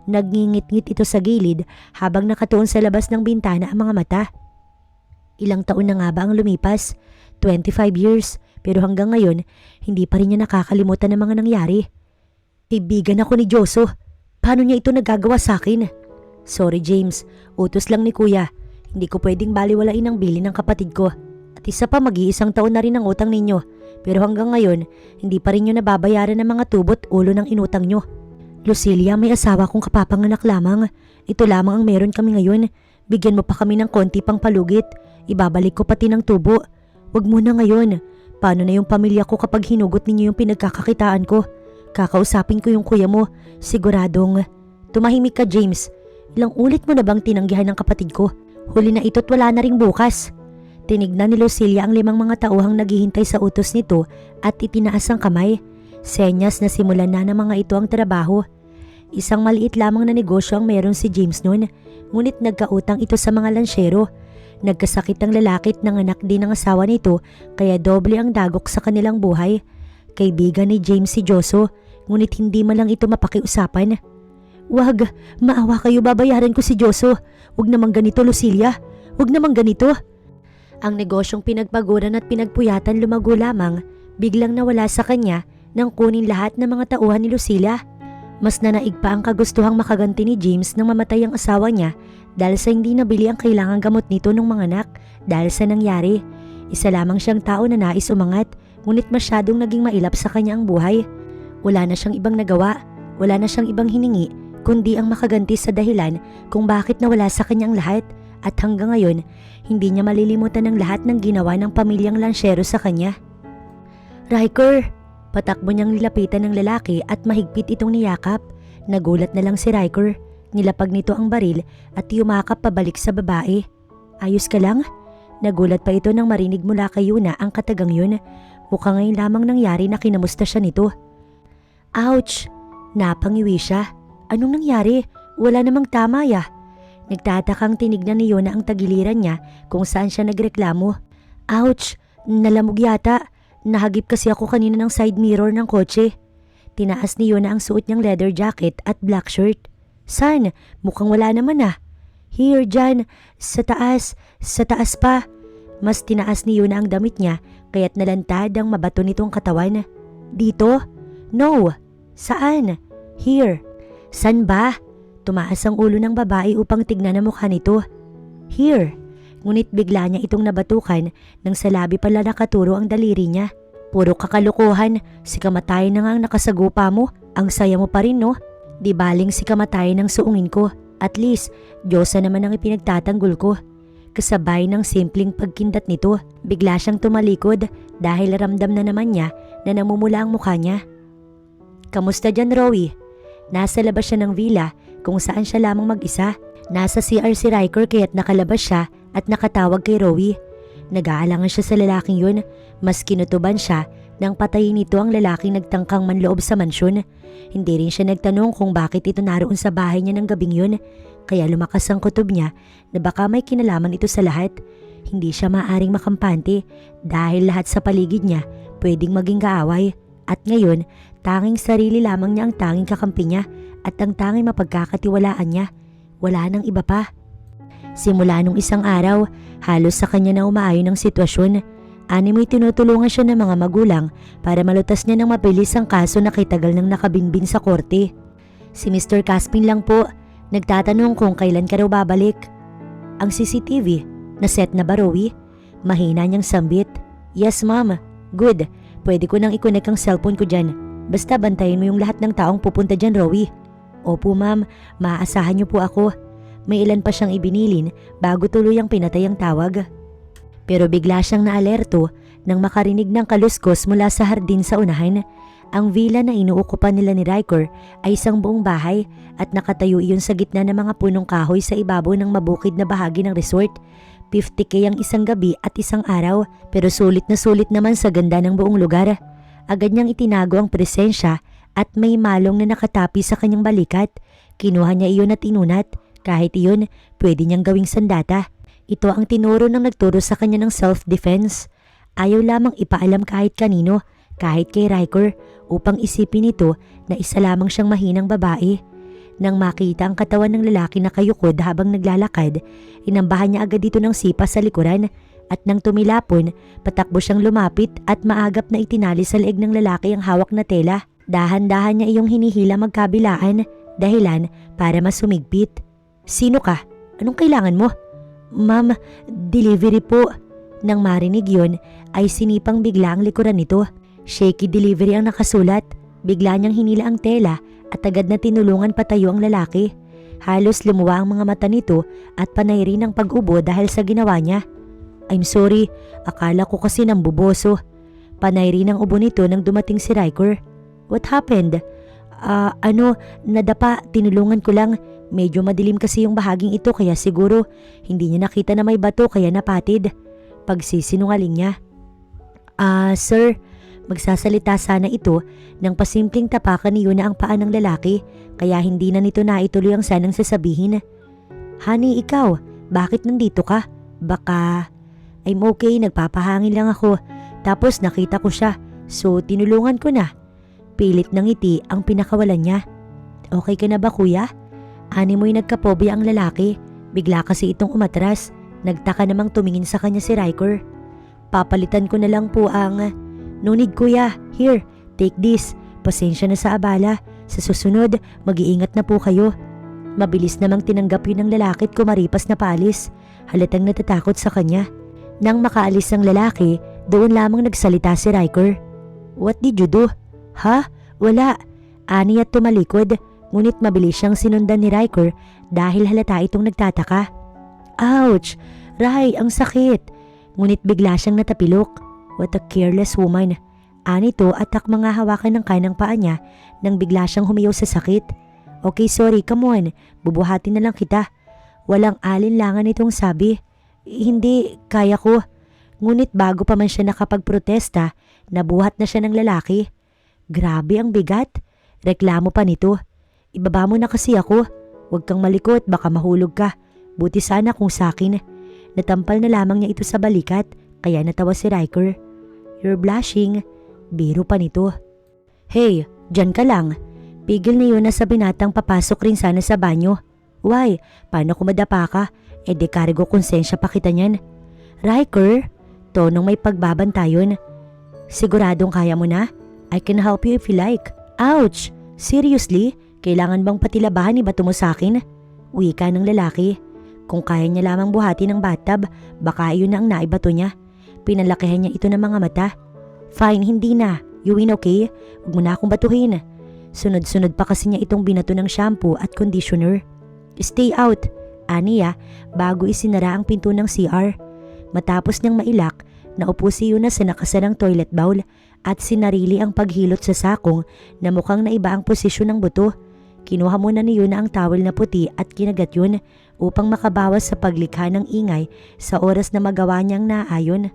Nagngingit-ngit ito sa gilid habang nakatuon sa labas ng bintana ang mga mata. Ilang taon na nga ba ang lumipas? 25 years. Pero hanggang ngayon, hindi pa rin niya nakakalimutan ng mga nangyari. "Kaibigan ako ni Joso. Paano niya ito nagagawa sa akin?" "Sorry James, utos lang ni Kuya. Hindi ko pwedeng baliwalain ang bilin ng kapatid ko. At isa pa, mag-iisang taon na rin ang utang ninyo. Pero hanggang ngayon, hindi pa rin nyo nababayaran ng mga tubot ulo ng inutang nyo." "Lucilia, may asawa kong kapapanganak lamang. Ito lamang ang meron kami ngayon. Bigyan mo pa kami ng konti pang palugit. Ibabalik ko pati ng tubo. Wag mo na ngayon. Paano na yung pamilya ko kapag hinugot ninyo yung pinagkakakitaan ko? Kakausapin ko yung kuya mo. Siguradong..." "Tumahimik ka, James. Ilang ulit mo na bang tinanggihan ng kapatid ko? Huli na ito't wala na ring bukas." Tinignan ni Lucilia ang 5 mga tauhang naghihintay sa utos nito at itinaas ang kamay. Senyas na simulan na ng mga ito ang trabaho. Isang maliit lamang na negosyo ang meron si James noon, ngunit nagkautang ito sa mga lansyero. Nagkasakit ang lalaki at nanganak din ang asawa nito, kaya doble ang dagok sa kanilang buhay. Kaibigan ni James si Joso, ngunit hindi man lang ito mapakiusapan. "Wag, maawa kayo, babayaran ko si Joso. Wag naman ganito, Lucilia. Wag naman ganito." Ang negosyong pinagpaguran at pinagpuyatan lumago lamang, biglang nawala sa kanya nang kunin lahat ng mga tauhan ni Lucilia. Mas nanaig pa ang kagustuhang makaganti ni James nang mamatay ang asawa niya dahil sa hindi nabili ang kailangang gamot nito ng mga anak dahil sa nangyari. Isa lamang siyang tao na nais umangat, ngunit masyadong naging mailap sa kanya ang buhay. Wala na siyang ibang nagawa, wala na siyang ibang hiningi, kundi ang makaganti sa dahilan kung bakit nawala sa kanyang lahat, at hanggang ngayon, hindi niya malilimutan ang lahat ng ginawa ng pamilyang lansyero sa kanya. "Riker!" Patakbo niyang nilapitan ng lalaki at mahigpit itong niyakap. Nagulat na lang si Riker. Nilapag nito ang baril at yumakap pabalik sa babae. "Ayos ka lang?" Nagulat pa ito nang marinig mula kay Yuna ang katagang yun. Mukhang ngayon lamang nangyari na kinamusta siya nito. "Ouch!" Napangiwi siya. "Anong nangyari? Wala namang tama ya." Nagtatakang tinignan ni Yuna ang tagiliran niya kung saan siya nagreklamo. "Ouch! Nalamog yata. Nahagip kasi ako kanina ng side mirror ng kotse." Tinaas ni Yuna ang suot niyang leather jacket at black shirt. "San? Mukhang wala naman ah." "Here, dyan. Sa taas. Sa taas pa." Mas tinaas ni Yuna ang damit niya kaya't nalantad ang mabato nitong katawan. "Dito?" "No." "Saan?" "Here." "San ba?" Tumaas ang ulo ng babae upang tignan ang mukha nito. "Here." Ngunit bigla niya itong nabatukan nang sa labi pala nakaturo ang daliri niya. "Puro kakalukuhan. Si kamatayan na nga ang nakasagupa mo. Ang saya mo pa rin, no? Di baling si kamatayan ang suungin ko. At least, Diyosa naman ang ipinagtatanggol ko." Kasabay ng simpleng pagkindat nito, bigla siyang tumalikod dahil ramdam na naman niya na namumula ang mukha niya. "Kamusta dyan, Rowie?" Nasa labas siya ng villa kung saan siya lamang mag-isa. Nasa CR si Riker kaya't nakalabas siya at nakatawag kay Rowie. Nag-aalangan siya sa lalaking yun, mas kinutuban siya nang patayin nito ang lalaking nagtangkang manloob sa mansyon. Hindi rin siya nagtanong kung bakit ito naroon sa bahay niya ng gabing yun, kaya lumakas ang kutob niya na baka may kinalaman ito sa lahat. Hindi siya maaaring makampante dahil lahat sa paligid niya pwedeng maging kaaway, at ngayon tanging sarili lamang niya ang tanging kakampi niya at ang tanging mapagkakatiwalaan niya. Wala nang iba pa. Simula nung isang araw, halos sa kanya na umaayon ang sitwasyon. Animoy tinutulungan siya ng mga magulang para malutas niya ng mabilis ang kaso na kitagal nang nakabinbin sa korte. "Si Mr. Caspin lang po, nagtatanong kung kailan ka raw babalik." "Ang CCTV, naset na ba, Rowie?" Mahina niyang sambit. "Yes ma'am, good. Pwede ko nang i-connect ang cellphone ko dyan. Basta bantayin mo yung lahat ng taong pupunta dyan, Rowie." "Opo ma'am, maaasahan niyo po ako." May ilan pa siyang ibinilin bago tuluyang pinatay ang tawag. Pero bigla siyang naalerto nang makarinig ng kaluskos mula sa hardin sa unahan. Ang villa na inuukupan nila ni Riker ay isang buong bahay at nakatayo iyon sa gitna ng mga punong kahoy sa ibabaw ng mabukid na bahagi ng resort. 50K ang isang gabi at isang araw, pero sulit na sulit naman sa ganda ng buong lugar. Agad niyang itinago ang presensya at may malong na nakatapi sa kanyang balikat. Kinuha niya iyon at inunat. Kahit iyon, pwede niyang gawing sandata. Ito ang tinuro ng nagturo sa kanya ng self-defense. Ayaw lamang ipaalam kahit kanino, kahit kay Riker, upang isipin nito na isa lamang siyang mahinang babae. Nang makita ang katawan ng lalaki na kayukod habang naglalakad, inambahan niya agad dito ng sipa sa likuran at nang tumilapon, patakbo siyang lumapit at maagap na itinali sa leeg ng lalaki ang hawak na tela. Dahan-dahan niya iyong hinihila magkabilaan, dahilan para masumigpit. "Sino ka? Anong kailangan mo?" "Ma'am, delivery po." Nang marinig yun, ay sinipang bigla ang likuran nito. Shaky delivery ang nakasulat. Bigla niyang hinila ang tela at agad na tinulungan patayo ang lalaki. Halos lumuwa ang mga mata nito at panay rin ang pag-ubo dahil sa ginawa niya. "I'm sorry, akala ko kasi nambuboso." Panay rin ang ubo nito nang dumating si Riker. "What happened?" Nadapa, tinulungan ko lang. Medyo madilim kasi yung bahaging ito kaya siguro hindi niya nakita na may bato kaya napatid." Pagsisinungaling niya. Sir, magsasalita sana ito nang pasimpleng tapakan ni Yuna ang paa ng lalaki kaya hindi na nito naituloy ang sanang sasabihin. "Honey, ikaw, bakit nandito ka? Baka..." "I'm okay, nagpapahangin lang ako. Tapos nakita ko siya, so tinulungan ko na." Pilit ng ngiti ang pinakawalan niya. "Okay ka na ba, kuya?" Ani mo'y nagkapobya ang lalaki. Bigla kasi itong umatras. Nagtaka namang tumingin sa kanya si Riker. "Papalitan ko na lang po ang..." "No need, kuya. Here, take this. Pasensya na sa abala. Sa susunod, mag-iingat na po kayo." Mabilis namang tinanggap yun ng lalaki at kumaripas na paalis. Halatang natatakot sa kanya. Nang makaalis ang lalaki, doon lamang nagsalita si Riker. "What did you do?" "Ha? Wala." Ani at tumalikod, ngunit mabilis siyang sinundan ni Riker dahil halata itong nagtataka. "Ouch! Ray, ang sakit!" Ngunit bigla siyang natapilok. What a careless woman. Ani to at takmang hawakan ng kanang paa niya nang bigla siyang humiyaw sa sakit. "Okay, sorry, come on. Bubuhatin na lang kita." Walang alinlangan itong sabi. "Hindi, kaya ko." Ngunit bago pa man siya nakapagprotesta, nabuhat na siya ng lalaki. Grabe ang bigat. Reklamo pa nito. "Ibaba mo na kasi ako. Huwag kang malikot, baka mahulog ka. Buti sana kung sakin." Natampal na lamang niya ito sa balikat, kaya natawa si Riker. "You're blushing." Biro pa nito. "Hey, dyan ka lang." Pigil na yun na sa binatang papasok rin sana sa banyo. "Why? Paano kung madapa ka? De karigo konsensya pa kita niyan." "Riker?" Tonong may pagbabantayon. "Siguradong kaya mo na? I can help you if you like." "Ouch! Seriously? Kailangan bang patilabahan ni bato mo sa akin?" Wika ng lalaki. Kung kaya niya lamang buhati ng bathtub, baka yun na ang naibato niya. Pinalakihan niya ito ng mga mata. "Fine, hindi na. You win, okay? Huwag mo na akong batuhin." Sunod-sunod pa kasi niya itong binato ng shampoo at conditioner. "Stay out," aniya bago isinara ang pinto ng CR. Matapos niyang mailak, naupo si Yuna sa nakasarang toilet bowl at sinarili ang paghilot sa sakong na mukhang naiba ang posisyon ng buto. Kinuha muna ni Yuna ang towel na puti at kinagat yun upang makabawas sa paglikha ng ingay sa oras na magawa niyang naayon.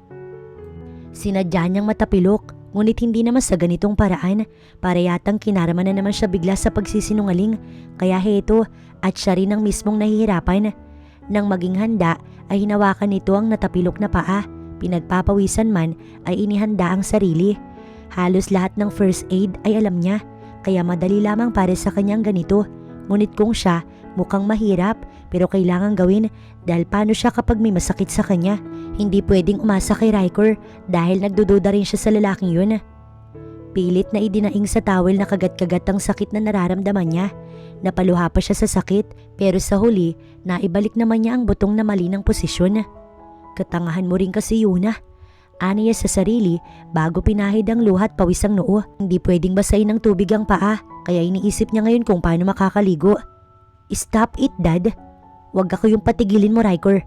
Sinadya niyang matapilok, ngunit hindi naman sa ganitong paraan. Para yatang kinaraman na naman siya bigla sa pagsisinungaling, kaya heto at siya rin ang mismong nahihirapan. Nang maging handa ay hinawakan nito ang natapilok na paa. Pinagpapawisan man ay inihanda ang sarili. Halos lahat ng first aid ay alam niya, kaya madali lamang para sa kanyang ganito. Ngunit kung siya, mukhang mahirap pero kailangan gawin dahil paano siya kapag may masakit sa kanya. Hindi pwedeng umasa kay Riker dahil nagdududa rin siya sa lalaking yun. Pilit na idinaing sa towel na kagat-kagat ang sakit na nararamdaman niya. Napaluha pa siya sa sakit pero sa huli, naibalik naman niya ang butong na mali ng posisyon. "Katangahan mo rin kasi, Yuna," aniya sa sarili bago pinahid ang luha at pawis ang noo. Hindi pwedeng basahin ng tubig ang paa kaya iniisip niya ngayon kung paano makakaligo. "Stop it, Dad." "Huwag ako yung patigilin mo, Riker.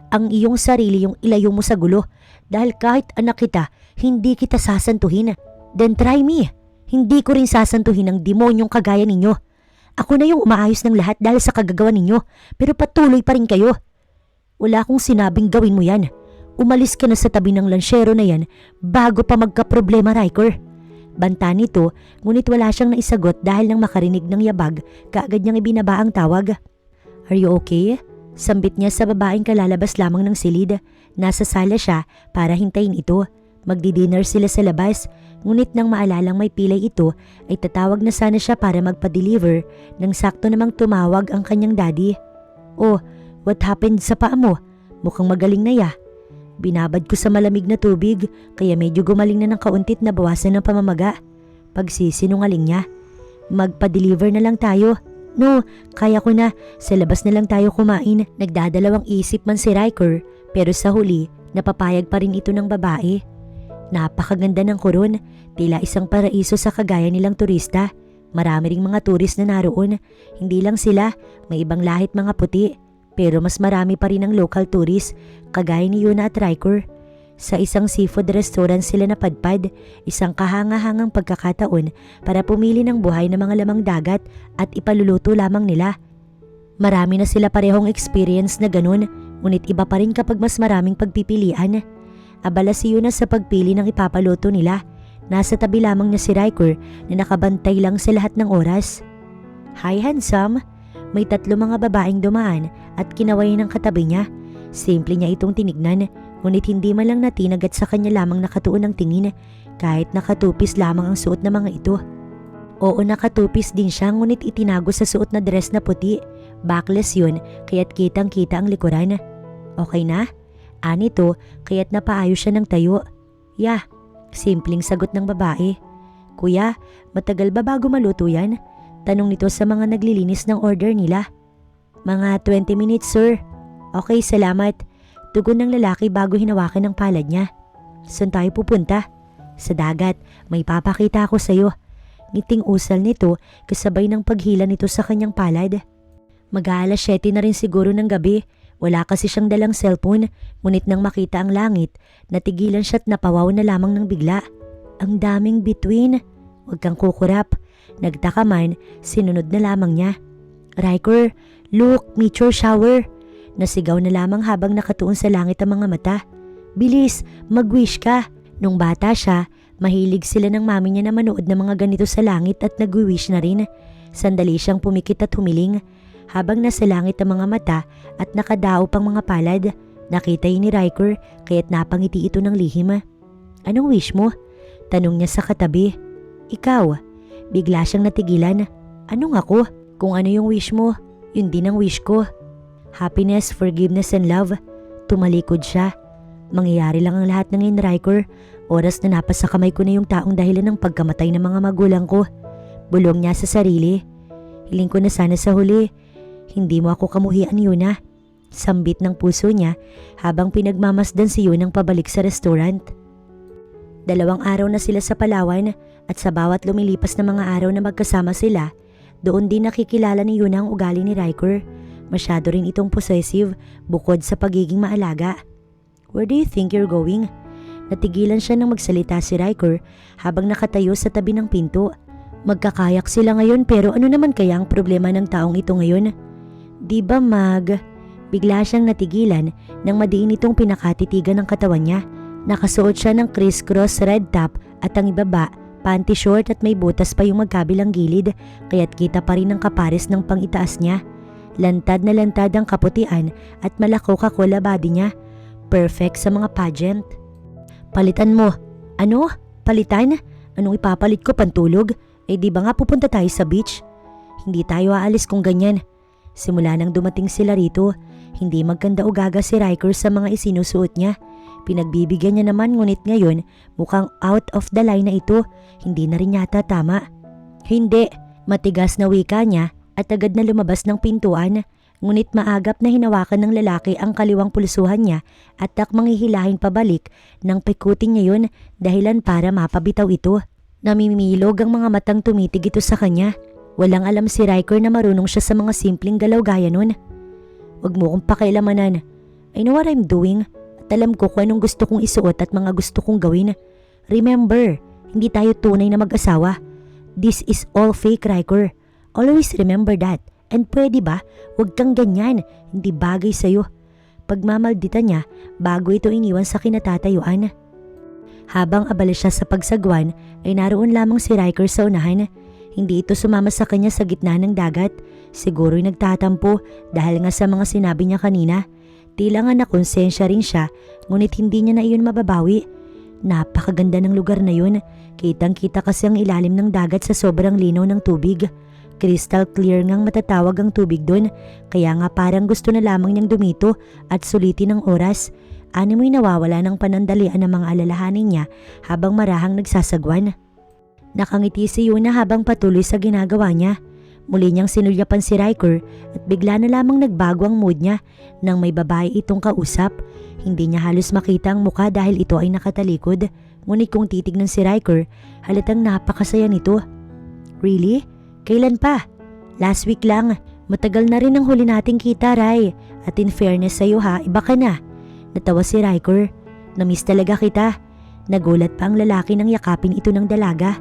ang iyong sarili yung ilayo mo sa gulo. Dahil kahit anak kita, hindi kita sasantuhin. Then try me. Hindi ko rin sasantuhin ang demonyong kagaya ninyo. Ako na yung umaayos ng lahat dahil sa kagagawa ninyo, pero patuloy pa rin kayo. Wala akong sinabing gawin mo yan. Umalis ka na sa tabi ng lansyero na yan bago pa magka-problema, Riker. Banta nito, ngunit wala siyang naisagot dahil nang makarinig ng yabag, kaagad niyang ibinaba ang tawag. Are you okay? Sambit niya sa babaeng kalalabas lamang ng silid. Nasa sala siya para hintayin ito. Magdi-dinner sila sa labas, ngunit nang maalalang may pilay ito ay tatawag na sana siya para magpa-deliver nang sakto namang tumawag ang kanyang daddy. Oh, what happened sa paa mo? Mukhang magaling na ya. Binabad ko sa malamig na tubig kaya medyo gumaling na ng kauntit na bawasan ng pamamaga. Pagsisinungaling niya. Magpa-deliver na lang tayo. No, kaya ko na. Sa labas na lang tayo kumain. Nagdadalawang isip man si Riker pero sa huli napapayag pa rin ito ng babae. Napakaganda ng Coron, tila isang paraiso sa kagaya nilang turista. Marami ring mga turis na naroon. Hindi lang sila, may ibang lahit mga puti. Pero mas marami pa rin ang local tourist, kagaya ni Yuna at Riker. Sa isang seafood restaurant sila napadpad, isang kahanga-hangang pagkakataon para pumili ng buhay na mga lamang dagat at ipaluluto lamang nila. Marami na sila parehong experience na ganun, ngunit iba pa rin kapag mas maraming pagpipilian. Abala si Yuna sa pagpili ng ipapaluto nila. Nasa tabi lamang niya si Riker na nakabantay lang sa lahat ng oras. Hi handsome! May 3 mga babaeng dumaan at kinaway ng katabi niya. Simple niya itong tinignan, ngunit hindi man lang natinagat sa kanya lamang nakatuon ng tingin kahit nakatupis lamang ang suot ng mga ito. Oo, nakatupis din siya ngunit itinago sa suot na dress na puti. Backless yun kaya't kitang kita ang likuran. Okay na? Anito kaya't napaayos siya ng tayo. Yeah, simpleng sagot ng babae. Kuya, matagal ba bago maluto yan? Tanong nito sa mga naglilinis ng order nila. Mga 20 minutes sir. Okay, salamat. Tugon ng lalaki bago hinawakan ng palad niya. Saan tayo pupunta? Sa dagat, may papakita ako sa'yo. Ngiting usal nito kasabay ng paghila nito sa kanyang palad. Mag-aalas 7 na rin siguro ng gabi. Wala kasi siyang dalang cellphone, ngunit nang makita ang langit, natigilan siya at napawaw na lamang ng bigla. Ang daming bituin. Huwag kang kukurap. Nagtaka man, sinunod na lamang niya. Riker, look, meteor shower. Nasigaw na lamang habang nakatuon sa langit ang mga mata. Bilis, mag-wish ka. Nung bata siya, mahilig sila ng mami niya na manood ng mga ganito sa langit at nag-wish na rin. Sandali siyang pumikit at humiling. Habang nasa langit ang mga mata at nakadao pang mga palad, nakita yun ni Riker kaya't napangiti ito ng lihim. Anong wish mo? Tanong niya sa katabi. Ikaw. Bigla siyang natigilan. Anong ako? Kung ano yung wish mo, yun din ang wish ko. Happiness, forgiveness and love. Tumalikod siya. Mangyayari lang ang lahat ng ngayon, Riker. Oras na napasa kamay ko na yung taong dahilan ng pagkamatay ng mga magulang ko. Bulong niya sa sarili. Hiling ko na sana sa huli. Hindi mo ako kamuhian, Yuna. Sambit ng puso niya habang pinagmamasdan si Yunang pabalik sa restaurant. 2 araw na sila sa Palawan at sa bawat lumilipas na mga araw na magkasama sila, doon din nakikilala ni Yuna ang ugali ni Riker. Masyado rin itong possessive bukod sa pagiging maalaga. Where do you think you're going? Natigilan siya nang magsalita si Riker habang nakatayo sa tabi ng pinto. Magkakayak sila ngayon pero ano naman kaya ang problema ng taong ito ngayon? Di ba Bigla siyang natigilan nang madiin itong pinakatitigan ng katawan niya. Nakasuot siya ng criss-cross red top at ang ibaba, panty short at may butas pa yung magkabilang gilid kaya't kita pa rin ang kapares ng pangitaas niya. Lantad na lantad ang kaputian at malako-kakola body niya. Perfect sa mga pageant. Palitan mo. Ano? Palitan? Anong ipapalit ko, pantulog? Di ba nga pupunta tayo sa beach? Hindi tayo aalis kung ganyan. Simula nang dumating sila rito, hindi magkanda o gaga si Riker sa mga isinusuot niya. Pinagbibigyan niya naman ngunit ngayon mukhang out of the line na ito. Hindi na rin yata tama. Hindi, matigas na wika niya at agad na lumabas ng pintuan. Ngunit maagap na hinawakan ng lalaki ang kaliwang pulsuhan niya at takmang hihilahin pabalik nang pikutin niya yun dahilan para mapabitaw ito. Namimilog ang mga matang tumitig ito sa kanya. Walang alam si Riker na marunong siya sa mga simpleng galaw gaya nun. Huwag mo kong pakialamanan. I know what I'm doing at alam ko kung anong gusto kong isuot at mga gusto kong gawin. Remember, hindi tayo tunay na mag-asawa. This is all fake, Riker. Always remember that. And pwede ba, huwag kang ganyan, hindi bagay sa'yo. Pagmamaldita niya bago ito iniwan sa kinatatayuan. Habang abala siya sa pagsagwan ay naroon lamang si Riker sa unahan. Hindi ito sumama sa kanya sa gitna ng dagat. Siguro'y nagtatampo dahil nga sa mga sinabi niya kanina. Tila nga nakonsensya rin siya ngunit hindi niya na iyon mababawi. Napakaganda ng lugar na yun. Kitang-kita kasi ang ilalim ng dagat sa sobrang linaw ng tubig. Crystal clear ngang matatawag ang tubig doon, kaya nga parang gusto na lamang niyang dumito at sulitin ang oras. Animoy nawawala ng panandalian ang mga alalahanin niya habang marahang nagsasagwan. Nakangiti si Yuna habang patuloy sa ginagawa niya. Muli niyang sinulyapan si Riker at bigla na lamang nagbago ang mood niya nang may babae itong kausap. Hindi niya halos makita ang muka dahil ito ay nakatalikod. Ngunit kung titignan si Riker, halatang napakasaya nito. Really? Kailan pa? Last week lang. Matagal na rin ang huli nating kita, Rai. At in fairness sa'yo ha, iba ka na. Natawa si Riker. Namiss talaga kita. Nagulat pa ang lalaki nang yakapin ito ng dalaga.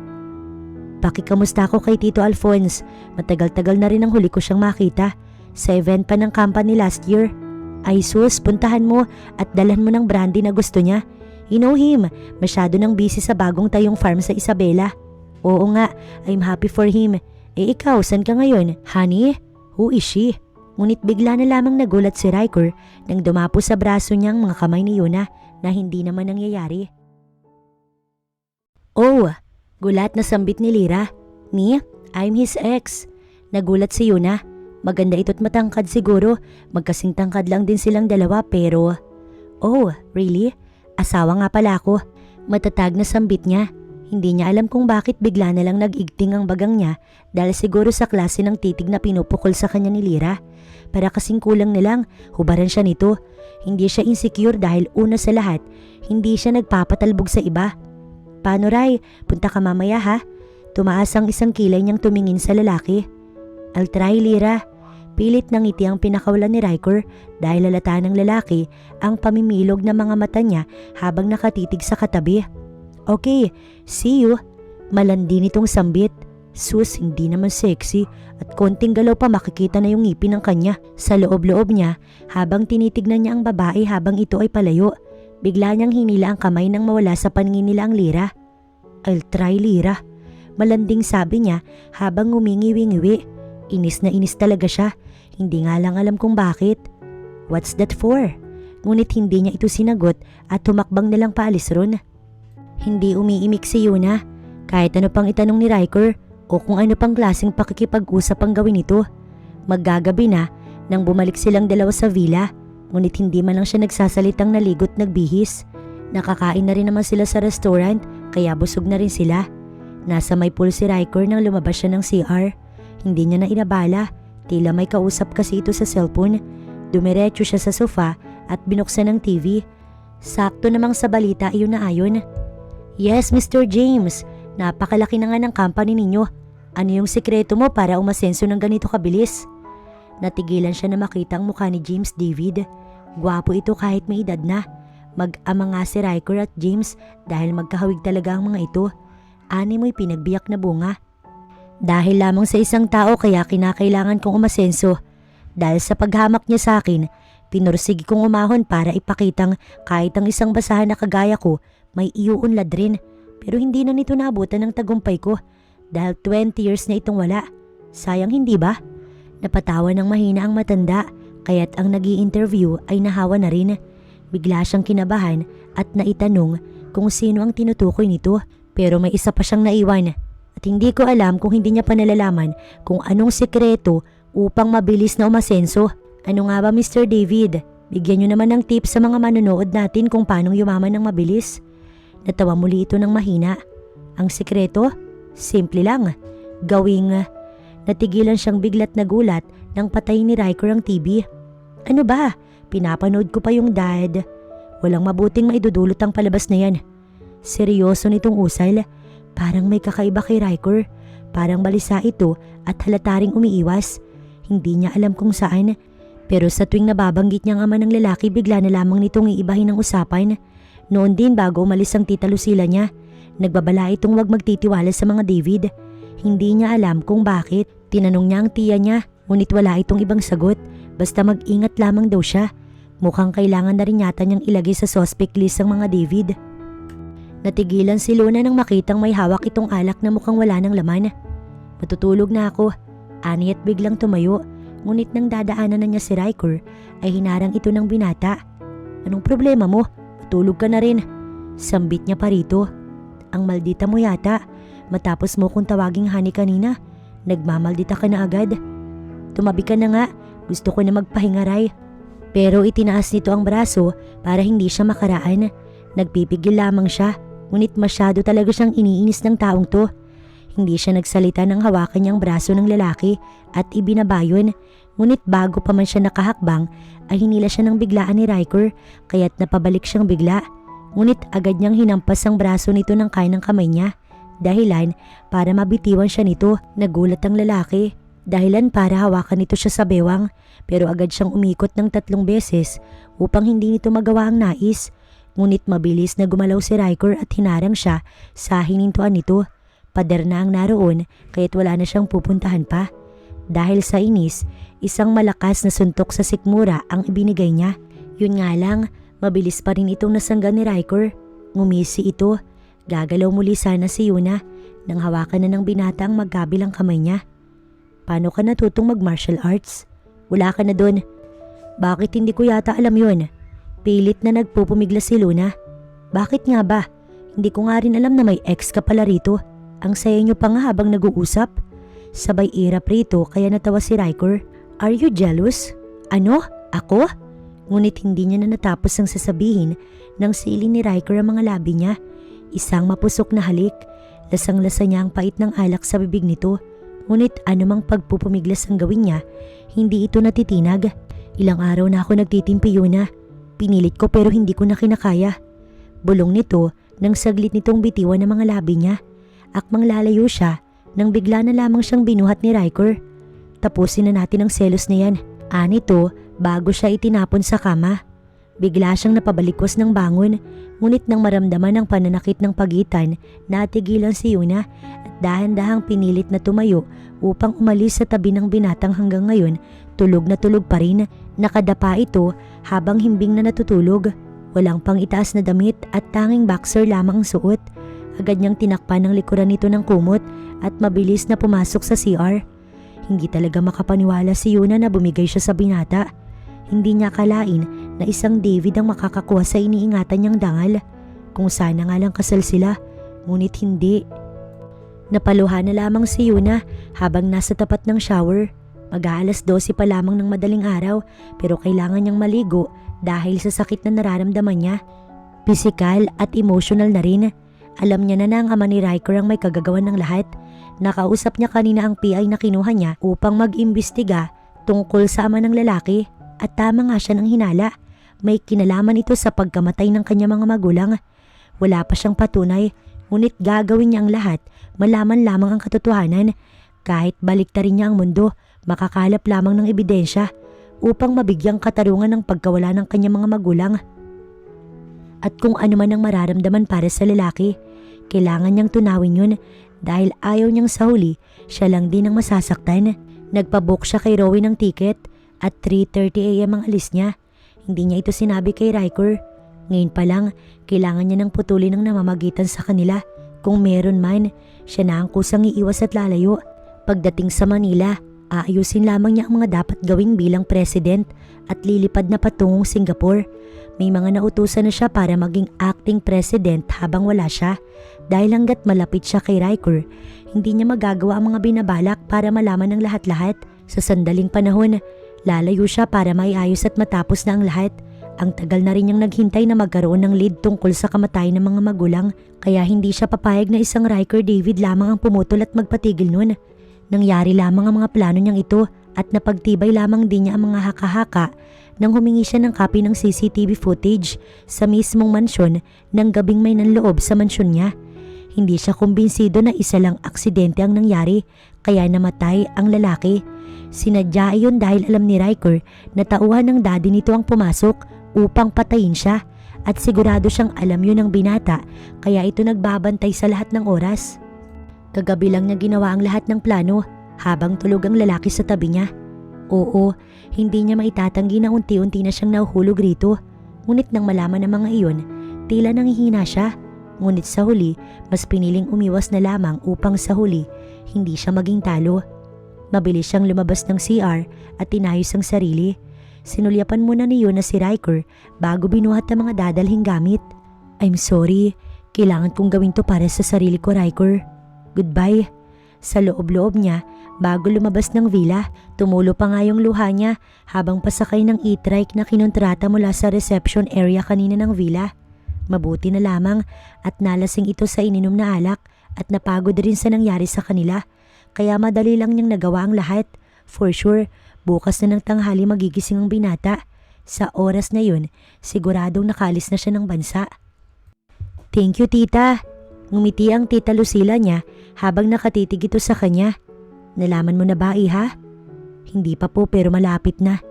Pakikamusta ko kay Tito Alphonse. Matagal-tagal na rin ang huli ko siyang makita. Sa event pa ng company last year. Ay sus, puntahan mo at dalhan mo ng brandy na gusto niya. You know him, masyado nang busy sa bagong tayong farm sa Isabela. Oo nga, I'm happy for him. Eh ikaw, saan ka ngayon? Honey? Who is she? Ngunit bigla na lamang nagulat si Riker nang dumapo sa braso niyang mga kamay ni Yuna na hindi naman nangyayari. Oh, gulat na sambit ni Lyra. Me? I'm his ex. Nagulat si Yuna. Maganda ito't matangkad siguro. Magkasing tangkad lang din silang dalawa pero... Oh, really? Asawa nga pala ako. Matatag na sambit niya. Hindi niya alam kung bakit bigla na lang nag-igting ang bagang niya dahil siguro sa klase ng titig na pinupukol sa kanya ni Lyra. Para kasing kulang na lang, hubaran siya nito. Hindi siya insecure dahil una sa lahat, hindi siya nagpapatalbog sa iba. Paano Ray? Punta ka mamaya ha? Tumaas ang isang kilay niyang tumingin sa lalaki. I'll try, Lyra. Pilit ng ngiti ang pinakawalan ni Riker dahil lalata ng lalaki ang pamimilog ng mga mata niya habang nakatitig sa katabi. Okay, see you. Malandi nitong sambit. Sus, hindi naman sexy at konting galaw pa makikita na yung ngipin ng kanya sa loob-loob niya habang tinitignan niya ang babae habang ito ay palayo. Bigla niyang hinila ang kamay nang mawala sa paningin nila ang Lyra. I'll try, Lyra. Malanding sabi niya habang umingiwi-ngiwi. Inis na inis talaga siya. Hindi nga lang alam kung bakit. What's that for? Ngunit hindi niya ito sinagot at tumakbang na lang paalis ron. Hindi umiimik si Yuna. Kahit ano pang itanong ni Riker o kung ano pang klaseng pakikipag-usap ang gawin ito. Maggagabi na nang bumalik silang dalawa sa villa. Ngunit hindi man lang siya nagsasalitang naligot nagbihis. Nakakain na rin naman sila sa restaurant kaya busog na rin sila. Nasa may pool si Riker nang lumabas siya ng CR. Hindi niya na inabala. Tila may kausap kasi ito sa cellphone. Dumiretso siya sa sofa at binuksan ng TV. Sakto namang sa balita iyon na ayon. Yes, Mr. James. Napakalaki na nga ng company ninyo. Ano yung sikreto mo para umasenso ng ganito kabilis? Natigilan siya na makita ang mukha ni James David. Gwapo ito kahit may edad na. Mag-ama nga si Riker at James dahil magkahawig talaga ang mga ito. Animoy pinagbiyak na bunga. Dahil lamang sa isang tao kaya kinakailangan kong umasenso. Dahil sa paghamak niya sa akin, pinursigi kong umahon para ipakitang kahit ang isang basahan na kagaya ko may iuunlad rin. Pero hindi na nito naabutan ng tagumpay ko dahil 20 years na itong wala. Sayang hindi ba? Napatawa ng mahina ang matanda kaya't ang nag-i-interview ay nahawa na rin. Bigla siyang kinabahan at naitanong kung sino ang tinutukoy nito pero may isa pa siyang naiwan. At hindi ko alam kung hindi niya pa nalalaman kung anong sekreto upang mabilis na umasenso. Ano nga ba Mr. David? Bigyan niyo naman ng tips sa mga manonood natin kung paano yumaman ng mabilis. Natawa muli ito ng mahina. Ang sekreto? Simple lang. Natigilan siyang biglat na gulat nang patayin ni Riker ang TV. Ano ba? Pinapanood ko pa yung dad. Walang mabuting maidudulot ang palabas na yan. Seryoso nitong usal. Parang may kakaiba kay Riker. Parang balisa ito at halata ring umiiwas. Hindi niya alam kung saan. Pero sa tuwing nababanggit niyang ama ng lalaki, bigla na lamang nitong iibahin ang usapan. Noon din bago umalis ang tita Lucila niya, nagbabala itong wag magtitiwala sa mga David. Hindi niya alam kung bakit. Tinanong niya ang tiya niya, ngunit wala itong ibang sagot. Basta mag-ingat lamang daw siya. Mukhang kailangan na rin yata niyang ilagay sa suspect list ang mga David. Natigilan si Luna nang makitang may hawak itong alak na mukhang wala ng laman. Matutulog na ako, ani at biglang tumayo. Ngunit nang dadaanan na niya si Riker, ay hinarang ito ng binata. Anong problema mo? Matulog ka na rin. Sambit niya pa rito. Ang maldita mo yata. Matapos mo kung tawaging honey kanina, nagmamaldita ka na agad. Tumabi ka na nga, gusto ko na magpahinga, Ray. Pero itinaas nito ang braso para hindi siya makaraan. Nagpipigil lamang siya, ngunit masyado talaga siyang iniinis ng taong to. Hindi siya nagsalita nang hawakan niyang braso ng lalaki at ibinabayon. Ngunit bago pa man siya nakahakbang ay hinila siya ng biglaan ni Riker kaya't napabalik siyang bigla. Ngunit agad niyang hinampas ang braso nito ng kainang kamay niya. Dahilan para mabitiwan siya nito. Nagulat ang lalaki. Dahilan para hawakan nito siya sa bewang, pero agad siyang umikot ng 3 beses upang hindi nito magawa ang nais. Ngunit mabilis na gumalaw si Riker at hinarang siya sa hinintuan nito. Pader na ang naroon kaya't wala na siyang pupuntahan pa. Dahil sa inis, isang malakas na suntok sa sikmura ang ibinigay niya. Yun nga lang, mabilis pa rin itong nasangga ni Riker. Ngumisi ito. Gagalaw muli sana si Yuna nang hawakan na ng binata ang magkabilang kamay niya. Paano ka natutong mag-martial arts? Wala ka na dun. Bakit hindi ko yata alam yun? Pilit na nagpupumigla si Luna. Bakit nga ba? Hindi ko nga rin alam na may ex ka pala rito. Ang saya nyo pa nga habang nag-uusap. Sabay irap rito kaya natawa si Riker. Are you jealous? Ano? Ako? Ngunit hindi niya na natapos ang sasabihin nang siilin ni Riker ang mga labi niya. Isang mapusok na halik. Lasang-lasa niya ang pait ng alak sa bibig nito. Ngunit anumang pagpupumiglas ang gawin niya, hindi ito natitinag. Ilang araw na ako nagtitimpi, Yuna. Pinilit ko pero hindi ko na kinakaya. Bulong nito nang saglit nitong bitiwan ng mga labi niya. Akmang lalayo siya nang bigla na lamang siyang binuhat ni Riker. Tapusin na natin ang selos na yan. Anito bago siya itinapon sa kama. Bigla siyang napabalikwas ng bangon, ngunit nang maramdaman ang pananakit ng pagitan, natigilan si Yuna at dahan-dahang pinilit na tumayo upang umalis sa tabi ng binatang hanggang ngayon tulog na tulog pa rin. Nakadapa ito habang himbing na natutulog. Walang pang itaas na damit at tanging boxer lamang ang suot. Agad niyang tinakpan ng likuran nito ng kumot at mabilis na pumasok sa CR. Hindi talaga makapaniwala si Yuna na bumigay siya sa binata. Hindi niya akalain na isang David ang makakakuha sa iniingatan niyang dangal. Kung sana nga lang kasal sila, ngunit hindi. Napaluha na lamang si Yuna habang nasa tapat ng shower. Mag-aalas 12 pa lamang ng madaling araw pero kailangan niyang maligo dahil sa sakit na nararamdaman niya. Pisikal at emotional na rin. Alam niya na ang ama ni Riker ang may kagagawan ng lahat. Nakausap niya kanina ang PI na kinuha niya upang mag-imbestiga tungkol sa ama ng lalaki. At tama nga siya ng hinala. May kinalaman ito sa pagkamatay ng kanyang mga magulang. Wala pa siyang patunay, ngunit gagawin niya ang lahat, malaman lamang ang katotohanan. Kahit baliktarin niya ang mundo, makakalap lamang ng ebidensya upang mabigyang katarungan ng pagkawala ng kanyang mga magulang. At kung ano man ang mararamdaman para sa lalaki, kailangan niyang tunawin yun dahil ayaw niyang sa huli, siya lang din ang masasaktan. Nagpabook siya kay Rowie ng ticket. At 3:30 AM ang alis niya. Hindi niya ito sinabi kay Riker. Ngayon pa lang, kailangan niya ng putulin ang namamagitan sa kanila. Kung meron man, siya na ang kusang iiwas at lalayo. Pagdating sa Manila, aayusin lamang niya ang mga dapat gawin bilang president at lilipad na patungong Singapore. May mga nautusan na siya para maging acting president habang wala siya. Dahil hanggat malapit siya kay Riker, hindi niya magagawa ang mga binabalak para malaman ng lahat-lahat. Sa sandaling panahon, lalayo siya para maiayos at matapos na ang lahat. Ang tagal na rin niyang naghintay na magkaroon ng lead tungkol sa kamatayan ng mga magulang, kaya hindi siya papayag na isang Riker David lamang ang pumutol at magpatigil nun. Nangyari lamang ang mga plano niyang ito at napagtibay lamang din niya ang mga haka-haka nang humingi siya ng copy ng CCTV footage sa mismong mansyon ng gabing may nanloob sa mansyon niya. Hindi siya kumbinsido na isa lang aksidente ang nangyari kaya namatay ang lalaki. Sinadya iyon dahil alam ni Riker na tauhan ng daddy nito ang pumasok upang patayin siya at sigurado siyang alam yun ng binata kaya ito nagbabantay sa lahat ng oras. Kagabi lang niya ginawa ang lahat ng plano habang tulog ang lalaki sa tabi niya. Oo, hindi niya maitatanggi na unti-unti na siyang nahuhulog rito. Ngunit nang malaman ng mga iyon, tila nanghihina siya. Ngunit sa huli, mas piniling umiwas na lamang upang sa huli, hindi siya maging talo. Mabilis siyang lumabas ng CR at tinayos ang sarili. Sinulyapan muna niyo na si Riker bago binuhat ang mga dadalhing gamit. I'm sorry, kailangan kong gawin to para sa sarili ko, Riker. Goodbye. Sa loob-loob niya, bago lumabas ng villa, tumulo pa nga yung luha niya habang pasakay ng e-trike na kinontrata mula sa reception area kanina ng villa. Mabuti na lamang at nalasing ito sa ininom na alak at napagod rin sa nangyari sa kanila. Kaya madali lang niyang nagawa ang lahat. For sure, bukas na ng tanghali magigising ang binata. Sa oras na yun, siguradong nakalis na siya ng bansa. Thank you, tita. Ngumiti ang tita Lucila niya habang nakatitig ito sa kanya. Nalaman mo na ba, iha? Hindi pa po pero malapit na.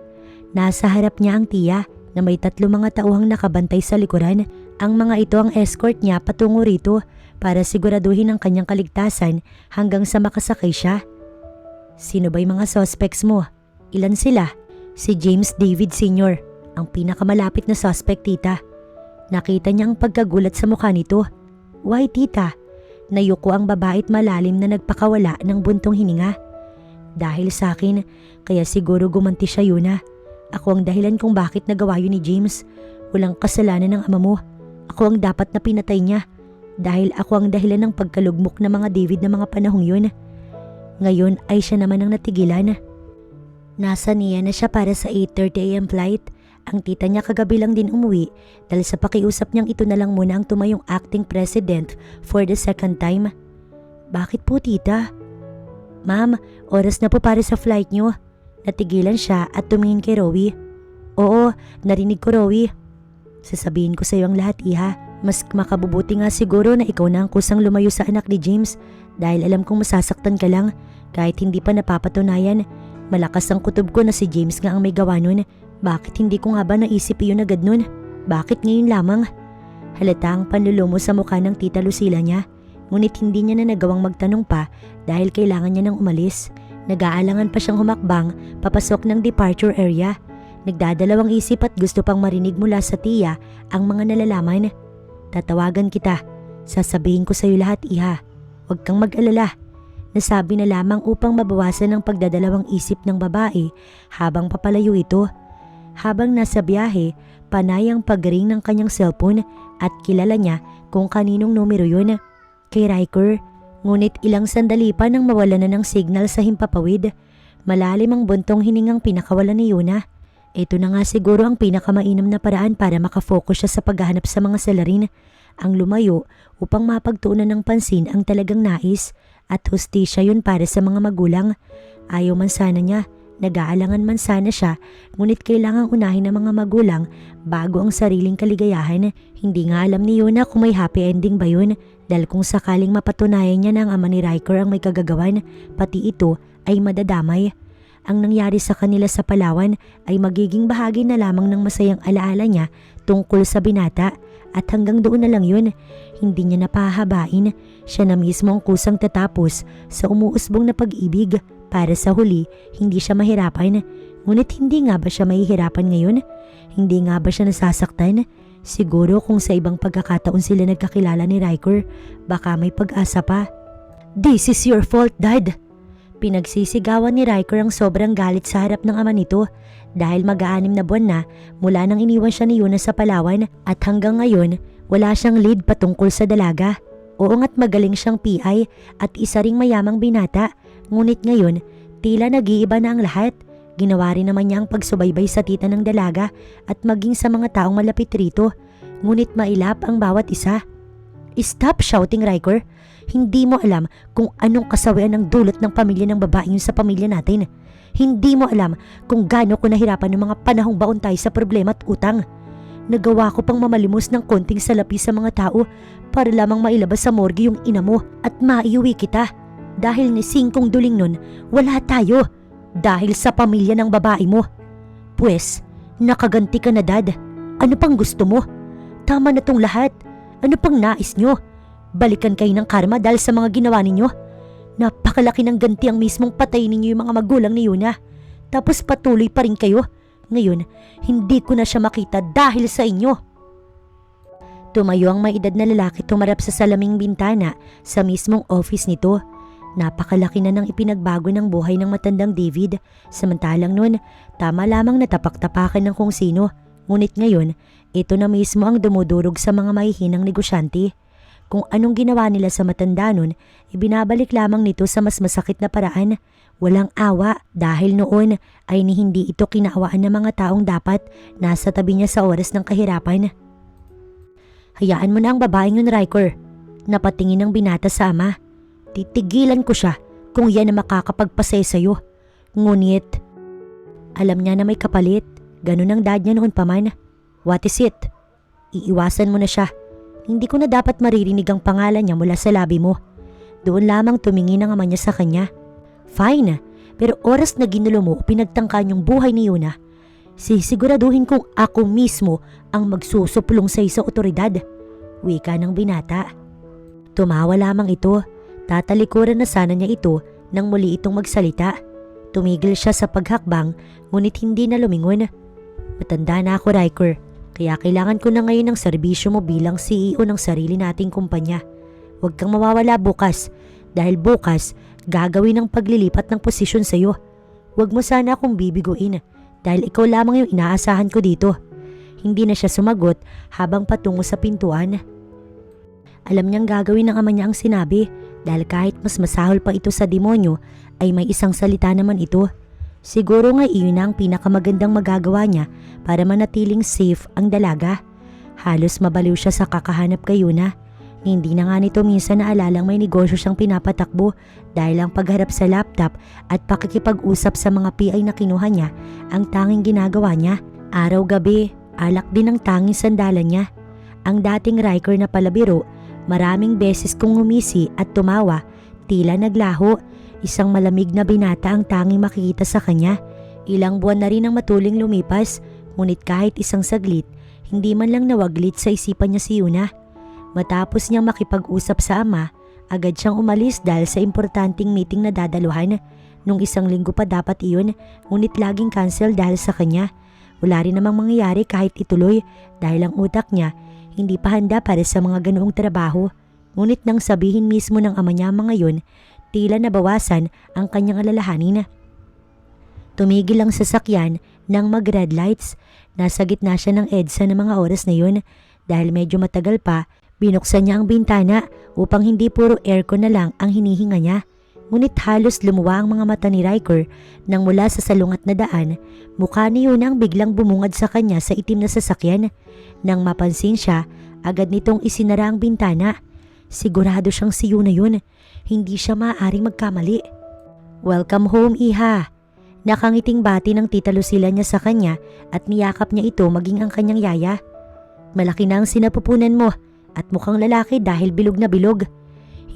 Nasa harap niya ang tiya na may 3 mga tauhang nakabantay sa likuran. Ang mga ito ang escort niya patungo rito para siguraduhin ang kanyang kaligtasan hanggang sa makasakay siya. Sino ba yung mga suspects mo? Ilan sila? Si James David Sr., ang pinakamalapit na suspect, tita. Nakita niya ang pagkagulat sa mukha nito. Why, tita? Nayuko ang babae't malalim na nagpakawala ng buntong hininga. Dahil sa akin, kaya siguro gumanti siya, Yuna. Ako ang dahilan kung bakit nagawa yun ni James. Walang kasalanan ng ama mo. Ako ang dapat na pinatay niya. Dahil ako ang dahilan ng pagkalugmok ng mga David na mga panahong yun. Ngayon ay siya naman ang natigilan. Nasa niya na siya para sa 8:30 AM flight. Ang tita niya kagabi lang din umuwi dahil sa pakiusap niyang ito na lang muna ang tumayong acting president for the second time. Bakit po, tita? Ma'am, oras na po para sa flight niyo. Natigilan siya at tumingin kay Rowie. Oo, narinig ko, Rowie. Sasabihin ko sa iyo ang lahat, iha. Mas makabubuti nga siguro na ikaw na ang kusang lumayo sa anak ni James dahil alam kong masasaktan ka lang kahit hindi pa napapatunayan. Malakas ang kutob ko na si James nga ang may gawa nun. Bakit hindi ko nga ba naisip iyon agad nun? Bakit ngayon lamang? Halata ang panlulumo sa mukha ng tita Lucila niya. Ngunit hindi niya na nagawang magtanong pa dahil kailangan niya nang umalis. Nag-aalangan pa siyang humakbang papasok ng departure area. Nagdadalawang isip at gusto pang marinig mula sa tiya ang mga nalalaman. Tatawagan kita. Sasabihin ko sa iyo lahat, iha. Huwag kang mag-alala. Nasabi na lamang upang mabawasan ang pagdadalawang isip ng babae habang papalayo ito. Habang nasa biyahe, panay ang pag-ring ng kanyang cellphone at kilala niya kung kaninong numero yun. Kay Riker. Ngunit ilang sandali pa nang mawala na ng signal sa himpapawid. Malalim ang buntong hiningang pinakawalan ni Yuna. Ito na nga siguro ang pinakamainam na paraan para makafocus siya sa paghahanap sa mga salarin. Ang lumayo upang mapagtuunan ng pansin ang talagang nais at hustisya yun para sa mga magulang. Ayaw man sana niya. Nag-aalangan man sana siya, ngunit kailangang unahin ng mga magulang bago ang sariling kaligayahan. Hindi nga alam ni Yuna kung may happy ending ba yun dahil kung sakaling mapatunayan niya na ang ama ni Riker ang may kagagawan, pati ito ay madadamay. Ang nangyari sa kanila sa Palawan ay magiging bahagi na lamang ng masayang alaala niya tungkol sa binata at hanggang doon na lang yun. Hindi niya napahabain, siya na mismo ang kusang tatapos sa umuusbong na pag-ibig. Para sa huli, hindi siya mahirapan. Ngunit hindi nga ba siya mahihirapan ngayon? Hindi nga ba siya nasasaktan? Siguro kung sa ibang pagkakataon sila nagkakilala ni Riker, baka may pag-asa pa. This is your fault, Dad! Pinagsisigawan ni Riker ang sobrang galit sa harap ng ama nito dahil mag-6 na buwan na mula nang iniwan siya ni Yuna sa Palawan at hanggang ngayon wala siyang lead patungkol sa dalaga. Oo nga't magaling siyang PI at isa ring mayamang binata. Ngunit ngayon, tila nag-iiba na ang lahat. Ginawa rin naman niya ang pagsubaybay sa tita ng dalaga at maging sa mga taong malapit rito. Ngunit mailap ang bawat isa. Stop shouting, Riker. Hindi mo alam kung anong kasawian ang dulot ng pamilya ng babae yun sa pamilya natin. Hindi mo alam kung gaano ko nahirapan ng mga panahong baon tayo sa problema at utang. Nagawa ko pang mamalimos ng konting salapi sa mga tao para lamang mailabas sa morgue yung ina mo at maiuwi kita. Dahil ni Singkong Duling nun, wala tayo. dahil sa pamilya ng babae mo. Pwes, nakaganti ka na dad. Ano pang gusto mo? Tama na tong lahat. Ano pang nais nyo? Balikan kayo ng karma dahil sa mga ginawa ninyo. Napakalaki ng ganti ang mismong patay ninyo yung mga magulang ni Yuna. Tapos patuloy pa rin kayo. Ngayon, hindi ko na siya makita dahil sa inyo. Tumayo ang may edad na lalaki tumarap sa salaming bintana sa mismong office nito. Napakalaki na ng ipinagbago ng buhay ng matandang David. Samantalang nun, tama lamang natapak-tapakan ng kung sino. Ngunit ngayon, ito na mismo ang dumudurog sa mga mahihinang negosyante. Kung anong ginawa nila sa matanda nun, ibinabalik lamang nito sa mas masakit na paraan. Walang awa dahil noon ay hindi ito kinaawaan ng mga taong dapat nasa tabi niya sa oras ng kahirapan. Hayaan mo na ang babaeng yun, Riker. Napatingin ng binata sa ama. Titigilan ko siya kung yan na makakapagpasaya sa'yo. Ngunit, alam niya na may kapalit. Ganun ang dad niya noon pa man. What is it? Iiwasan mo na siya. Hindi ko na dapat maririnig ang pangalan niya mula sa labi mo. Doon lamang tumingin ang ama niya sa kanya. Fine, pero oras na ginulo mo pinagtangkan yung buhay ni Yuna, sisiguraduhin kong ako mismo ang magsusuplong sa isang otoridad. Wika ng binata. Tumawa lamang ito. Tatalikuran na sana niya ito nang muli itong magsalita. Tumigil siya sa paghakbang ngunit hindi na lumingon. Matanda na ako, Riker. Kaya kailangan ko na ngayon ng serbisyo mo bilang CEO ng sarili nating kumpanya. Huwag kang mawawala bukas dahil bukas gagawin ang paglilipat ng posisyon sa iyo. Huwag mo sana akong bibiguin dahil ikaw lamang yung inaasahan ko dito. Hindi na siya sumagot habang patungo sa pintuan. Alam niyang gagawin ng ama niya ang sinabi dahil kahit mas masahol pa ito sa demonyo ay may isang salita naman ito. Siguro nga iyon na ang pinakamagandang magagawa niya para manatiling safe ang dalaga. Halos mabaliw siya sa kakahanap kay Yuna. Hindi na nga nito minsan naalalang may negosyo siyang pinapatakbo dahil ang pagharap sa laptop at pakikipag-usap sa mga PI na kinuha niya ang tanging ginagawa niya. Araw-gabi, alak din ang tanging sandalan niya. Ang dating Riker na palabiro, maraming beses kong ngumisi at tumawa, tila naglaho. Isang malamig na binata ang tanging makikita sa kanya. Ilang buwan na rin ang matuling lumipas, ngunit kahit isang saglit, hindi man lang nawaglit sa isipan niya si Yuna. Matapos niyang makipag-usap sa ama, agad siyang umalis dahil sa importanteng meeting na dadaluhan. Nung isang linggo pa dapat iyon, ngunit laging cancel dahil sa kanya. Wala rin namang mangyayari kahit ituloy dahil ang utak niya hindi pa handa para sa mga ganoong trabaho. Ngunit nang sabihin mismo ng ama niya mga yun, tila nabawasan ang kanyang alalahanin. Tumigil ang sasakyan nang mag-red lights. Nasa gitna siya ng EDSA ng mga oras na yun. Dahil medyo matagal pa, binuksan niya ang bintana upang hindi puro aircon na lang ang hinihinga niya. Ngunit halos lumuwa ang mga mata ni Riker nang mula sa salungat na daan, mukha ni Yuna ang biglang bumungad sa kanya sa itim na sasakyan. Nang mapansin siya, agad nitong isinara ang bintana. Sigurado siyang si Yuna yun. Hindi siya maaaring magkamali. Welcome home, iha. Nakangiting bati ng tita Lucila niya sa kanya at niyakap niya ito maging ang kanyang yaya. Malaki na ang sinapupunan mo at mukhang lalaki dahil bilog na bilog.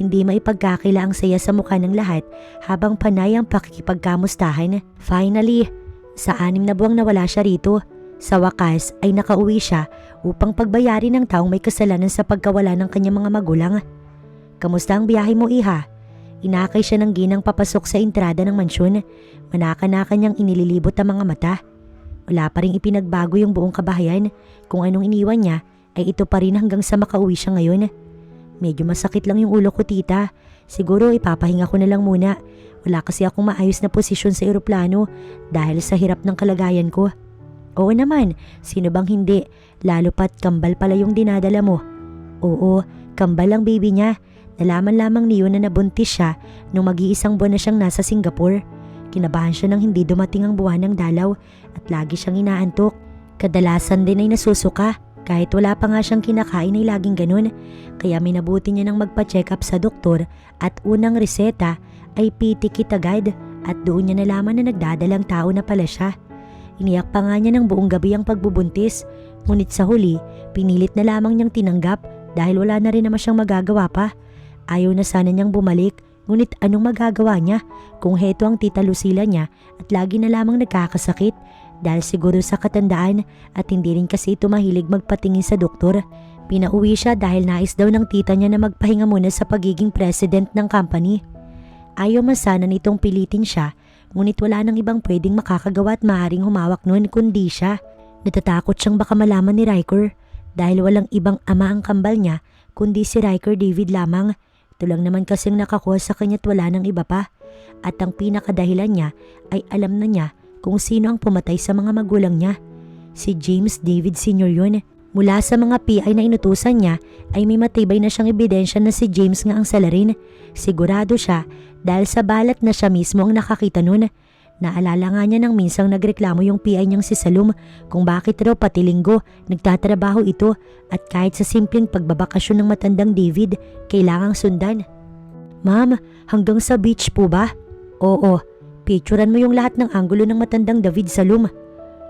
Hindi maipagkakila ang saya sa mukha ng lahat habang panay ang pakikipagkamustahan. Finally, sa 6 na buwang nawala siya rito, sa wakas ay nakauwi siya upang pagbayarin ng taong may kasalanan sa pagkawala ng kanyang mga magulang. Kamusta ang biyahe mo, iha? Inakay siya ng ginang papasok sa entrada ng mansyon. Manaka-naka niyang inililibot ang mga mata. Wala pa rin ipinagbago yung buong kabahayan. Kung anong iniwan niya ay ito pa rin hanggang sa makauwi siya ngayon. Medyo masakit lang yung ulo ko, tita. Siguro ipapahinga ko na lang muna. Wala kasi akong maayos na posisyon sa eroplano dahil sa hirap ng kalagayan ko. Oo naman, sino bang hindi? Lalo pat kambal pala yung dinadala mo. Oo, kambal ang baby niya. Nalaman lamang niyo na nabuntis siya nung mag-iisang buwan na siyang nasa Singapore. Kinabahan siya nang hindi dumating ang buwan ng dalaw at lagi siyang inaantok. Kadalasan din ay nasusuka. Kahit wala pa nga siyang kinakain ay laging ganun. Kaya minabuti niya nang magpa-check up sa doktor at unang reseta ay PT kit agad at doon niya nalaman na nagdadalang tao na pala siya. Iniyak pa nga niya ng buong gabi ang pagbubuntis. Ngunit sa huli, pinilit na lamang niyang tinanggap dahil wala na rin naman siyang magagawa pa. Ayaw na sana niyang bumalik Ngunit anong magagawa niya kung heto ang Tita Lucila niya at lagi na lamang nagkakasakit dahil siguro sa katandaan at hindi rin kasi ito mahilig magpatingin sa doktor. Pinauwi siya dahil nais daw ng tita niya na magpahinga muna sa pagiging president ng company. Ayaw man sana nitong pilitin siya, ngunit wala nang ibang pwedeng makakagawa at maaaring humawak noon kundi siya. Natatakot siyang baka malaman ni Riker dahil walang ibang ama ang kambal niya kundi si Riker David lamang. Ito lang naman kasing nakakuha sa kanya't wala nang iba pa. At ang pinakadahilan niya ay alam na niya kung sino ang pumatay sa mga magulang niya. Si James David Sr. yun. Mula sa mga PI na inutusan niya ay may matibay na siyang ebidensya na si James nga ang salarin. Sigurado siya dahil sa balat na siya mismo ang nakakita nun. Naalala nga niya nang minsang nagreklamo yung PI niyang si Salum kung bakit raw pati linggo nagtatrabaho ito at kahit sa simpleng pagbabakasyon ng matandang David, kailangang sundan. Ma'am, hanggang sa beach po ba? Oo, picturean mo yung lahat ng anggulo ng matandang David Salum.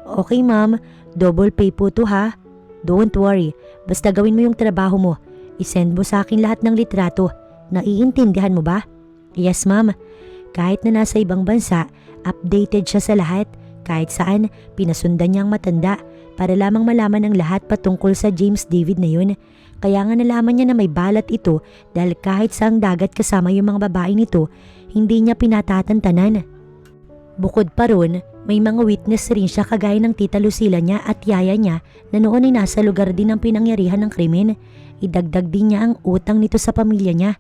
Okay ma'am, double pay po to ha. Don't worry, basta gawin mo yung trabaho mo. I-send mo sa akin lahat ng litrato. Naiintindihan mo ba? Yes ma'am. Kahit na nasa ibang bansa, updated siya sa lahat. Kahit saan, pinasundan niya ang matanda para lamang malaman ang lahat patungkol sa James David na yun. Kaya nga nalaman niya na may balat ito dahil kahit saang dagat kasama yung mga babae nito, hindi niya pinatatantanan. Bukod pa ron, may mga witness rin siya kagaya ng Tita Lucila niya at yaya niya na noon ay nasa lugar din ng pinangyarihan ng krimen. Idagdag din niya ang utang nito sa pamilya niya.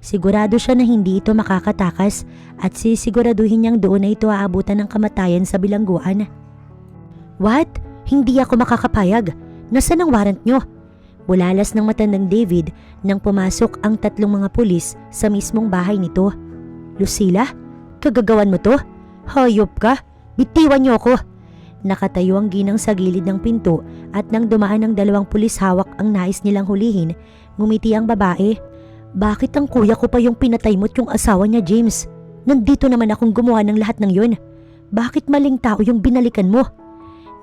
Sigurado siya na hindi ito makakatakas at sisiguraduhin niyang doon na ito aabutan ng kamatayan sa bilangguan. What? Hindi ako makakapayag. Nasaan ang warrant niyo? Bulalas ng matandang David nang pumasok ang tatlong mga pulis sa mismong bahay nito. Lucila? Kagagawan mo to? Hayop ka? Bitiwan niyo ako. Nakatayo ang ginang sa gilid ng pinto at nang dumaan ang dalawang pulis hawak ang nais nilang hulihin, ngumiti ang babae. Bakit ang kuya ko pa yung pinatay mo't yung asawa niya, James? Nandito naman akong gumawa ng lahat ng yun. Bakit maling tao yung binalikan mo?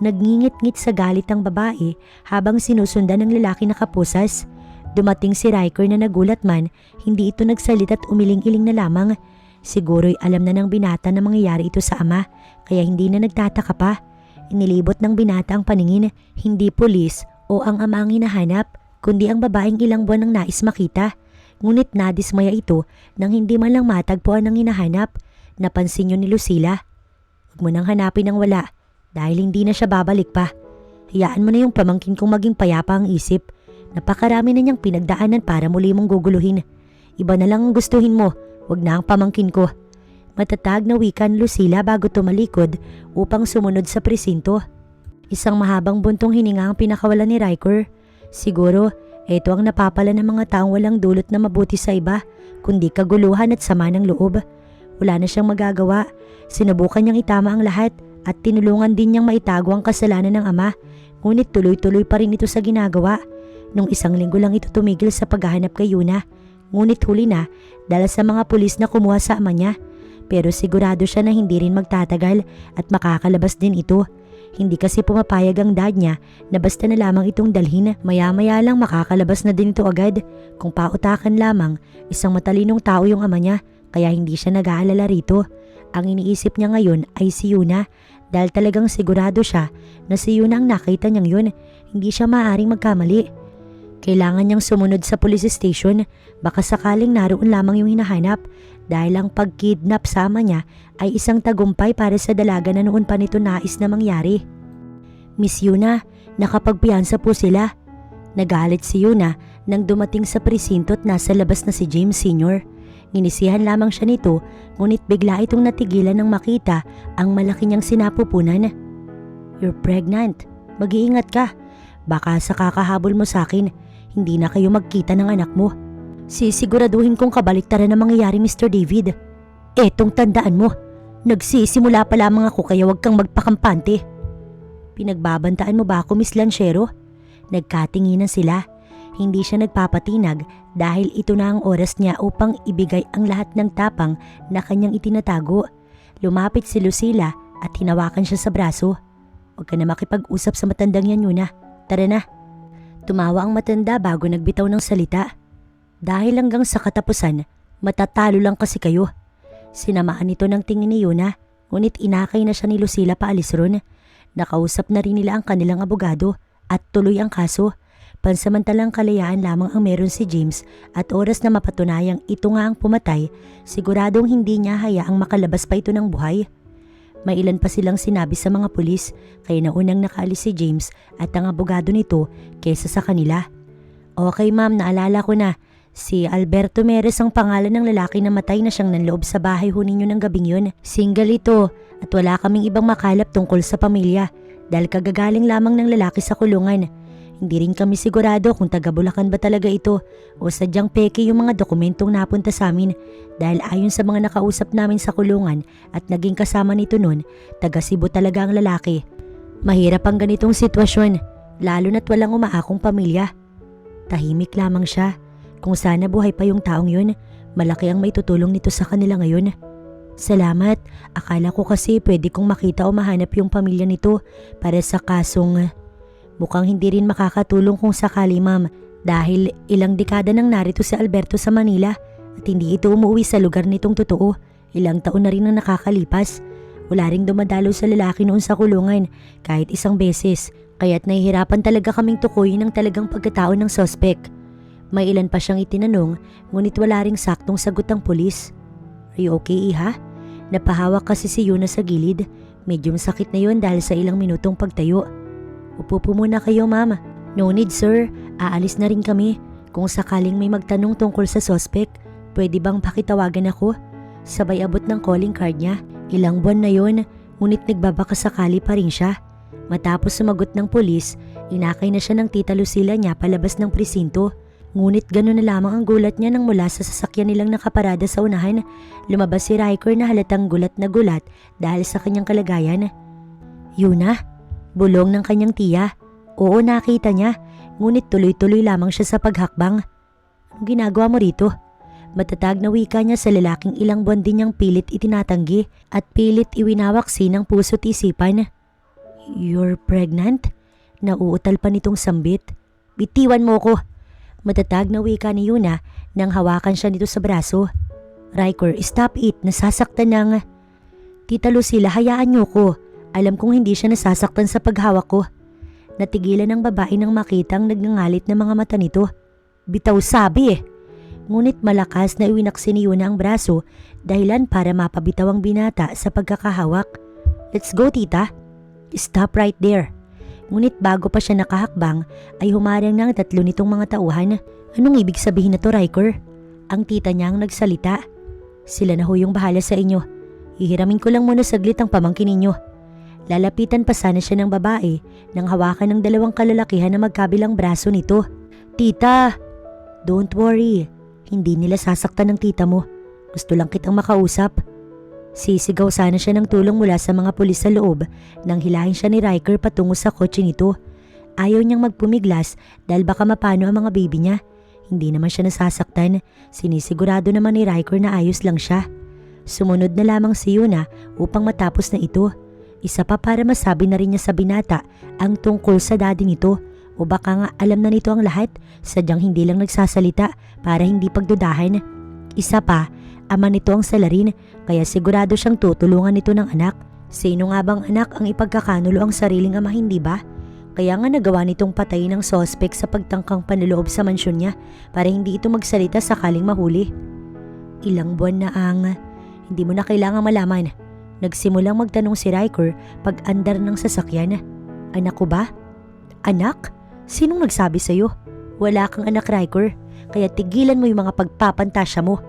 Nagngingit-ngit sa galit ang babae habang sinusundan ng lalaki na kapusas. Dumating si Riker na nagulat man, hindi ito nagsalita at umiling-iling na lamang. Siguro'y alam na ng binata na mangyayari ito sa ama, kaya hindi na nagtataka pa. Inilibot ng binata ang paningin, hindi pulis o ang ama ang hinahanap, kundi ang babaeng ilang buwan nang nais makita. Ngunit nadismaya ito nang hindi man lang matagpuan ang hinahanap. Napansin yun ni Lucila. Huwag mo nang hanapin ang wala, dahil hindi na siya babalik pa. Hayaan mo na yung pamangkin kong maging payapa ang isip. Napakarami na niyang pinagdaanan para muli mong guguluhin. Iba na lang ang gustuhin mo. Wag na ang pamangkin ko. Matatag na wika ni Lucila bago tumalikod upang sumunod sa presinto. Isang mahabang buntong hininga ang pinakawalan ni Riker. Siguro, ito ang napapala ng mga taong walang dulot na mabuti sa iba, kundi kaguluhan at sama ng loob. Wala na siyang magagawa. Sinubukan niyang itama ang lahat at tinulungan din niyang maitago ang kasalanan ng ama. Ngunit tuloy-tuloy pa rin ito sa ginagawa. Nung isang linggo lang ito tumigil sa paghahanap kay Yuna. Ngunit huli na dahil sa mga pulis na kumuha sa ama niya. Pero sigurado siya na hindi rin magtatagal at makakalabas din ito. Hindi kasi pumapayag ang dad niya na basta na lamang itong dalhin. Maya-maya lang makakalabas na din ito agad. Kung pautakan lamang, isang matalinong tao yung ama niya kaya hindi siya nag-aalala rito. Ang iniisip niya ngayon ay si Yuna dahil talagang sigurado siya na si Yuna ang nakita niyang yun. Hindi siya maaaring magkamali. Kailangan niyang sumunod sa police station, baka sakaling naroon lamang yung hinahanap dahil ang pagkidnap sa ama niya ay isang tagumpay para sa dalaga na noon pa nito nais na mangyari. Miss Yuna, nakapagpiyansa po sila. Nagalit si Yuna nang dumating sa presinto at nasa labas na si James Sr. Nginisihan lamang siya nito, ngunit bigla itong natigilan nang makita ang malaki niyang sinapupunan. You're pregnant. Mag-iingat ka. Baka sa kakahabol mo sa akin, hindi na kayo magkita ng anak mo. Sisiguraduhin kong kabaliktaran ang mangyayari, Mr. David. Etong tandaan mo, nagsisimula pa lamang ako kaya wag kang magpakampante. Pinagbabantaan mo ba ako, Miss Lanchero? Nagkatinginan sila. Hindi siya nagpapatinag dahil ito na ang oras niya upang ibigay ang lahat ng tapang na kanyang itinatago. Lumapit si Lucila at hinawakan siya sa braso. Huwag ka na makipag-usap sa matandang yan, Yuna. Tara na. Tumawa ang matanda bago nagbitaw ng salita. Dahil hanggang sa katapusan, Matatalo lang kasi kayo. Sinamaan nito ng tingin ni Yuna, ngunit inakay na siya ni Lucila paalis ron. Nakausap na rin nila ang kanilang abogado at tuloy ang kaso. Pansamantalang kalayaan lamang ang meron si James at oras na mapatunayang ito nga ang pumatay, siguradong hindi niya hayaang makalabas pa ito ng buhay. May ilan pa silang sinabi sa mga pulis kaya naunang nakaalis si James at ang abogado nito kaysa sa kanila. Okay ma'am, naalala ko na. Si Alberto Meres ang pangalan ng lalaki na matay na siyang nanloob sa bahay ho ninyo ng gabing yun. Single ito at wala kaming ibang makalap tungkol sa pamilya dahil kagagaling lamang ng lalaki sa kulungan. Hindi rin kami sigurado kung taga Bulacan ba talaga ito o sadyang peke yung mga dokumentong napunta sa amin dahil ayon sa mga nakausap namin sa kulungan at naging kasama nito nun, taga Cebu talaga ang lalaki. Mahirap ang ganitong sitwasyon, lalo na't walang umaakong pamilya. Tahimik lamang siya. Kung sana buhay pa yung taong yun, malaki ang may tutulong nito sa kanila ngayon. Salamat, akala ko kasi pwede kong makita o mahanap yung pamilya nito para sa kasong... Mukhang hindi rin makakatulong kung sakali ma'am dahil ilang dekada nang narito si Alberto sa Manila at hindi ito umuwi sa lugar nitong totoo. Ilang taon na rin ang nakakalipas. Wala ring dumadalo sa lalaki noon sa kulungan kahit isang beses kaya't nahihirapan talaga kaming tukuyin ang talagang pagkatao ng suspect. May ilan pa siyang itinanong ngunit wala ring saktong sagot ang pulis. Are you okay, Iha? Napahawak kasi si Yuna sa gilid. Medyo sakit na yun dahil sa ilang minutong pagtayo. Upo po muna kayo, ma'am. No need, sir. Aalis na rin kami. Kung sakaling may magtanong tungkol sa suspect, pwede bang pakitawagan ako? Sabay abot ng calling card niya. Ilang buwan na yon, ngunit nagbabakasakali pa rin siya. Matapos sumagot ng pulis, inakay na siya ng tita Lucila niya palabas ng presinto. Ngunit gano'n na lamang ang gulat niya nang mula sa sasakyan nilang nakaparada sa unahan. Lumabas si Riker na halatang gulat na gulat dahil sa kanyang kalagayan. Yuna? Bulong ng kanyang tiya. Oo, nakita niya. Ngunit tuloy-tuloy lamang siya sa paghakbang. Anong ginagawa mo rito? Matatag na wika niya sa lalaking ilang buwan din niyang pilit itinatanggi at pilit iwinawaksi ng puso't isipan. You're pregnant? Nauutal pa nitong sambit. Bitiwan mo ko. Matatag na wika ni Yuna nang hawakan siya nito sa braso. Riker, stop it. Nasasaktan ng... Tita Lucila, hayaan niyo ko. Alam kong hindi siya nasasaktan sa paghawak ko. Natigilan ng babae nang makitang nagngangalit na mga mata nito. Bitaw sabi eh. Ngunit malakas na iwinaksi ni Yuna ang braso dahilan para mapabitaw ang binata sa pagkakahawak. Let's go, tita. Stop right there. Ngunit bago pa siya nakahakbang ay humarang ng tatlo nitong mga tauhan. Anong ibig sabihin na to, Riker? Ang tita niya ang nagsalita. Sila na ho yung bahala sa inyo. Hihiramin ko lang muna saglit ang pamangkin ninyo. Lalapitan pa sana siya ng babae nang hawakan ng dalawang kalalakihan na magkabilang braso nito. Tita! Don't worry. Hindi nila sasaktan ng tita mo. Gusto lang kitang makausap. Sisigaw sana siya ng tulong mula sa mga pulis sa loob nang hilahin siya ni Riker patungo sa kotse nito. Ayaw niyang magpumiglas dahil baka mapano ang mga baby niya. Hindi naman siya nasasaktan. Sinisigurado naman ni Riker na ayos lang siya. Sumunod na lamang si Yuna upang matapos na ito. Isa pa para masabi na rin niya sa binata ang tungkol sa daddy nito o baka nga alam na nito ang lahat, sadyang hindi lang nagsasalita para hindi pagdudahan. Isa pa, ama nito ang salarin kaya sigurado siyang tutulungan nito ng anak. Sino nga bang anak ang ipagkakanulo ang sariling ama, hindi ba? Kaya nga nagawa nitong patayin ng suspect sa pagtangkang panloob sa mansyon niya para hindi ito magsalita sakaling mahuli. Ilang buwan na ang... Hindi mo na kailangang malaman. Nagsimulang magtanong si Riker pag andar ng sasakyan. Anak ko ba? Anak? Sinong nagsabi sa'yo? Wala kang anak, Riker. Kaya tigilan mo yung mga pagpapantasya mo.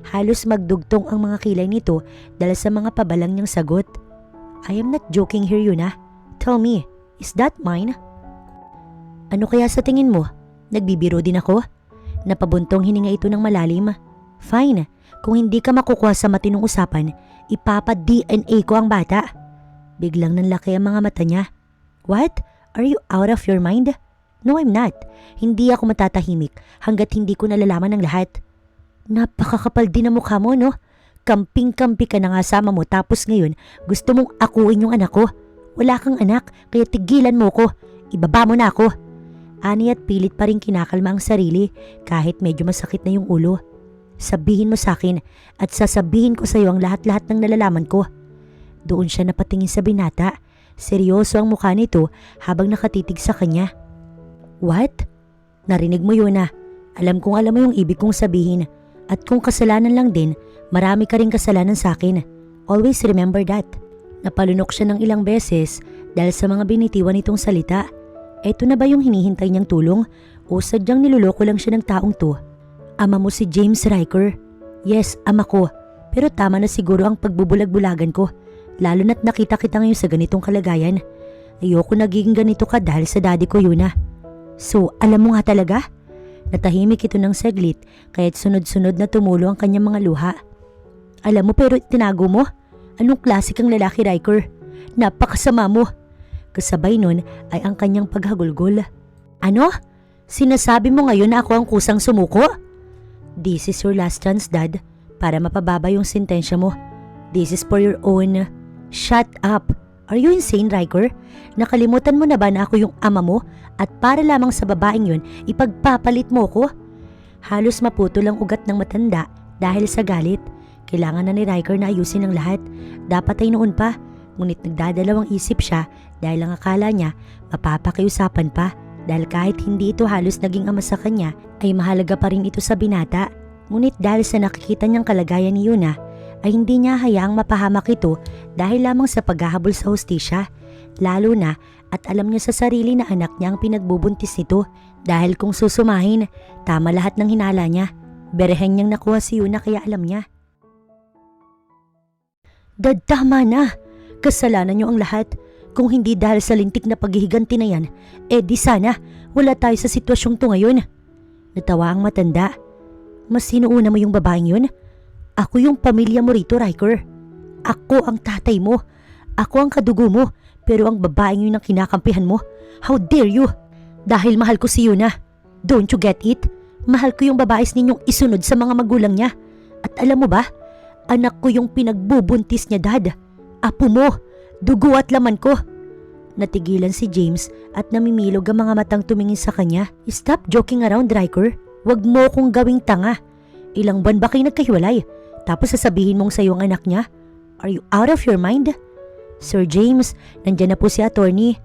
Halos magdugtong ang mga kilay nito dahil sa mga pabalang niyang sagot. I am not joking here, Yuna. Tell me, is that mine? Ano kaya sa tingin mo? Nagbibiro din ako? Napabuntong hininga ito ng malalim. Fine, kung hindi ka makukuha sa matinong usapan, ipapa-DNA ko ang bata. Biglang nanlaki ang mga mata niya. What? Are you out of your mind? No, I'm not. Hindi ako matatahimik hanggat hindi ko nalalaman ang lahat. Napakakapal din ang mukha mo, no? Kamping-kampi ka na nga sama mo tapos ngayon gusto mong akuin yung anak ko. Wala kang anak kaya tigilan mo ko. Ibaba mo na ako. Ani at pilit pa rin kinakalma ang sarili kahit medyo masakit na yung ulo. sabihin mo sa akin at sasabihin ko sa iyo ang lahat-lahat ng nalalaman ko. Doon siya napatingin sa binata. Seryoso ang mukha nito habang nakatitig sa kanya. What? Narinig mo yun na. Alam kong alam mo yung ibig kong sabihin. At kung kasalanan lang din, marami ka ring kasalanan sa akin. Always remember that. Napalunok siya ng ilang beses dahil sa mga binitiwan nitong salita. Eto na ba yung hinihintay niyang tulong o sadyang niloloko lang siya ng taong to? Ama mo si James Riker? Yes, ama ko. Pero tama na siguro ang pagbubulag-bulagan ko. Lalo na't nakita kita ngayon sa ganitong kalagayan. Ayoko nagiging ganito ka dahil sa daddy ko yun na. So, alam mo nga talaga? Natahimik ito ng saglit kaya't sunod-sunod na tumulo ang kanyang mga luha. Alam mo pero tinago mo? Anong klase kang lalaki, Riker? Napakasama mo. Kasabay nun ay ang kanyang paghagulgol. Ano? Sinasabi mo ngayon na ako ang kusang sumuko? This is your last chance, Dad, para mapababa yung sentensya mo. This is for your own... Shut up! Are you insane, Riker? Nakalimutan mo na ba na ako yung ama mo at para lamang sa babaeng yun, ipagpapalit mo ko? Halos maputol ang ugat ng matanda dahil sa galit. Kailangan na ni Riker na ayusin ang lahat. Dapat ay noon pa. Ngunit nagdadalawang isip siya dahil ang akala niya mapapakiusapan pa. Dahil kahit hindi ito halos naging ama sa kanya, ay mahalaga pa rin ito sa binata. Ngunit dahil sa nakikita niyang kalagayan ni Yuna, ay hindi niya hayaang mapahamak ito dahil lamang sa paghahabol sa hustisya. Lalo na at alam niya sa sarili na anak niya ang pinagbubuntis nito dahil kung susumahin, tama lahat ng hinala niya. Berehen niyang nakuha si Yuna kaya alam niya. Dad, tama na. Kasalanan niyo ang lahat. Kung hindi dahil sa lintik na paghihiganti na yan, di sana wala tayo sa sitwasyong to ngayon. Natawa ang matanda. Mas sinuuna mo yung babaeng yun? Ako yung pamilya mo rito, Riker. Ako ang tatay mo. Ako ang kadugo mo. Pero ang babaeng yun ang kinakampihan mo. How dare you? Dahil mahal ko si Yuna. Don't you get it? Mahal ko yung babaes ninyong isunod sa mga magulang niya. At alam mo ba? Anak ko yung pinagbubuntis niya, Dad. Apo mo. Dugo at laman ko. Natigilan si James at namimilog ang mga matang tumingin sa kanya. Stop joking around, Riker. Huwag mo kong gawing tanga. Ilang buwan ba kayo nagkahiwalay? Tapos sasabihin mong sa'yo ang anak niya? Are you out of your mind? Sir James, nandyan na po si attorney.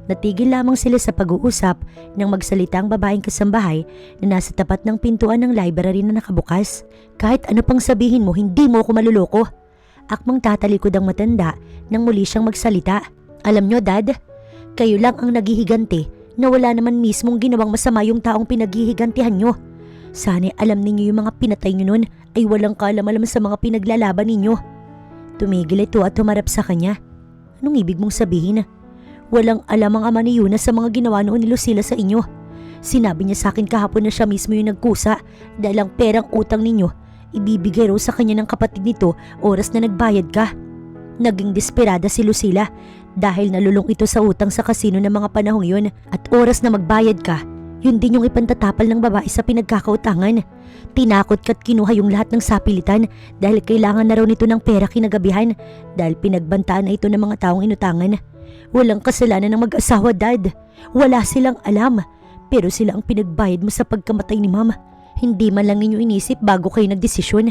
Natigil lamang sila sa pag-uusap nang magsalita ang babaeng kasambahay na nasa tapat ng pintuan ng library na nakabukas. Kahit ano pang sabihin mo, hindi mo ako maluloko. Akmang tatalikod ang matanda nang muli siyang magsalita. Alam nyo, Dad, kayo lang ang naghihiganti na wala naman mismong ginawang masama yung taong pinaghihigantihan nyo. Sana'y alam ninyo yung mga pinatay nyo nun ay walang kaalam-alam sa mga pinaglalaban ninyo. Tumigil ito at humarap sa kanya. Anong ibig mong sabihin? Walang alam ang ama ni Yuna sa mga ginawa noon ni Lucila sa inyo. Sinabi niya sa akin kahapon na siya mismo yung nagkusa dahil ang perang utang ninyo ibibigay raw sa kanya ng kapatid nito oras na nagbayad ka. Naging desperada si Lucila dahil nalulong ito sa utang sa kasino ng mga panahong yun at oras na magbayad ka, yun din yung ipantatapal ng babae sa pinagkakautangan. Tinakot ka't kinuha yung lahat ng sapilitan dahil kailangan na raw nito ng pera kinagabihan dahil pinagbantaan na ito ng mga taong inutangan. Walang kasalanan ng mag-asawa, Dad. Wala silang alam. Pero sila ang pinagbayad mo sa pagkamatay ni Mama. Hindi man lang ninyo inisip bago kayo nagdesisyon.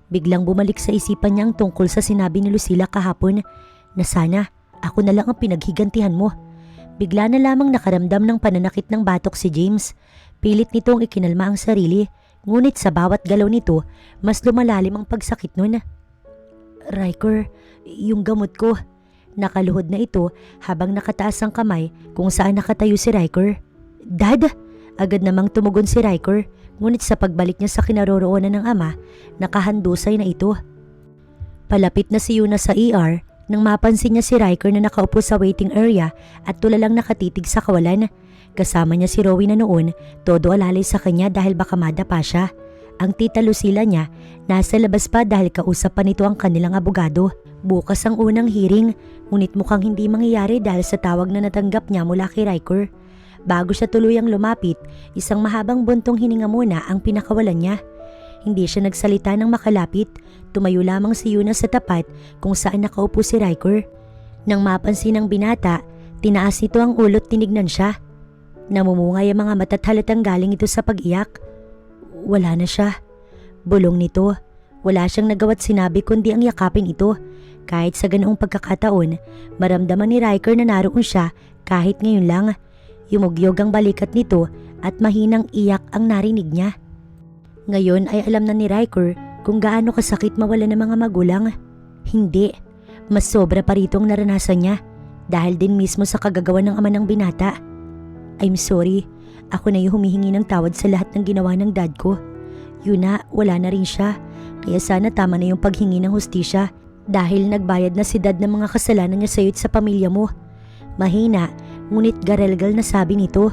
Biglang bumalik sa isipan niya ang tungkol sa sinabi ni Lucila kahapon na sana ako na lang ang pinaghigantihan mo. Bigla na lamang nakaramdam ng pananakit ng batok si James. Pilit nitong ikinalma ang sarili, ngunit sa bawat galaw nito, mas lumalalim ang pagsakit nun. Riker, yung gamot ko. Nakaluhod na ito habang nakataas ang kamay kung saan nakatayo si Riker. Dad! Agad namang tumugon si Riker, ngunit sa pagbalik niya sa kinaroroonan ng ama, nakahandusay na ito. Palapit na si Yuna sa ER nang mapansin niya si Riker na nakaupo sa waiting area at tulalang nakatitig sa kawalan. Kasama niya si Rowie na noon, todo alalay sa kanya dahil baka madapa siya. Ang tita Lucila niya, nasa labas pa dahil kausap pa nito ang kanilang abogado. Bukas ang unang hearing, ngunit mukhang hindi mangyayari dahil sa tawag na natanggap niya mula kay Riker. Bago siya tuluyang lumapit, isang mahabang buntong hininga muna ang pinakawalan niya. Hindi siya nagsalita ng makalapit, tumayo lamang si Yuna sa tapat kung saan nakaupo si Riker. Nang mapansin ng binata, tinaas nito ang ulo't tinignan siya. Namumungay ang mga mata't halatang galing ito sa pag-iyak. Wala na siya. Bulong nito. Wala siyang nagawa't sinabi kundi ang yakapin ito. Kahit sa ganoong pagkakataon, maramdaman ni Riker na naroon siya kahit ngayon lang. Yumugyog ang balikat nito at mahinang iyak ang narinig niya. Ngayon ay alam na ni Riker kung gaano kasakit mawala ng mga magulang. Hindi, mas sobra pa rito ang naranasan niya dahil din mismo sa kagagawa ng ama ng binata. I'm sorry, ako na yung humihingi ng tawad sa lahat ng ginawa ng dad ko. Yun na, wala na rin siya. Kaya sana tama na yung paghingi ng hustisya dahil nagbayad na si dad ng mga kasalanan niya sa'yo at sa pamilya mo. Mahina, ngunit garalgal na sabi nito.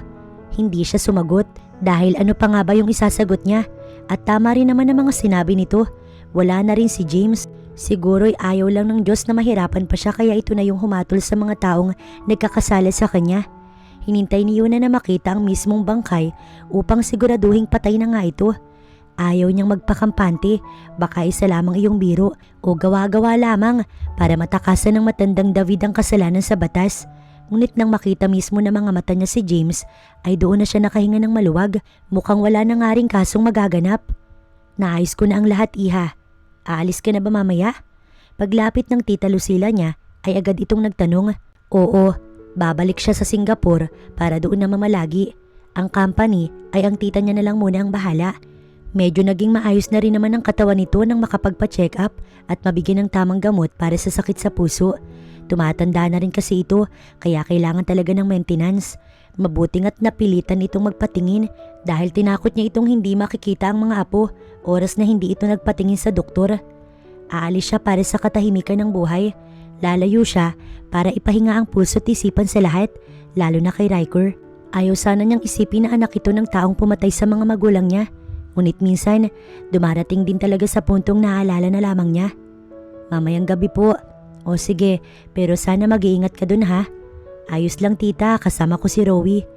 Hindi siya sumagot dahil ano pa nga ba yung isasagot niya? At tama rin naman ang mga sinabi nito. Wala na rin si James. Siguro'y ayaw lang ng Diyos na mahirapan pa siya kaya ito na yung humatol sa mga taong nagkakasala sa kanya. Hinintay ni Yuna na makita ang mismong bangkay upang siguraduhing patay na nga ito. Ayaw niyang magpakampante, baka isa lamang iyong biro o gawa-gawa lamang para matakasan ng matandang David ang kasalanan sa batas. Ngunit nang makita mismo ng mga mata niya si James, ay doon na siya nakahinga ng maluwag. Mukhang wala na nga ring kasong magaganap. Naayos ko na ang lahat, iha. Aalis ka na ba mamaya? Paglapit ng tita Lucila niya, ay agad itong nagtanong. Oo, babalik siya sa Singapore para doon na mamalagi. Ang company ay ang tita niya na lang muna ang bahala. Medyo naging maayos na rin naman ang katawan nito nang makapagpa-check up at mabigyan ng tamang gamot para sa sakit sa puso. Tumatanda na rin kasi ito kaya kailangan talaga ng maintenance. Mabuting at napilitan itong magpatingin dahil tinakot niya itong hindi makikita ang mga apo oras na hindi ito nagpatingin sa doktor. Aalis siya para sa katahimikan ng buhay. Lalayo siya para ipahinga ang puso at isipan sa lahat, lalo na kay Riker. Ayaw sana niyang isipin na anak ito ng taong pumatay sa mga magulang niya. Ngunit minsan, dumarating din talaga sa puntong naaalala na lamang niya. Mamayang gabi po. O sige, pero sana mag-iingat ka dun ha. Ayos lang tita, kasama ko si Rowie.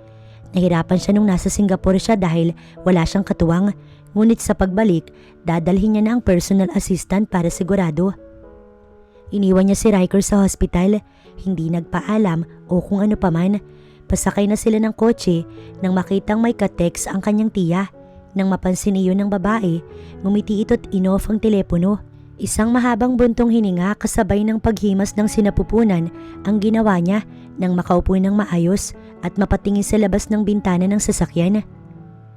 Nahirapan siya nung nasa Singapore siya dahil wala siyang katuwang. Ngunit sa pagbalik, dadalhin niya na ang personal assistant para sigurado. Iniwan niya si Riker sa hospital, hindi nagpaalam o kung ano paman. Pasakay na sila ng kotse nang makitang may ka-text ang kanyang tiya. Nang mapansin iyon ng babae, ngumiti ito't inoff ang telepono. Isang mahabang buntong hininga kasabay ng paghimas ng sinapupunan ang ginawa niya nang makaupo ng maayos at mapatingin sa labas ng bintana ng sasakyan.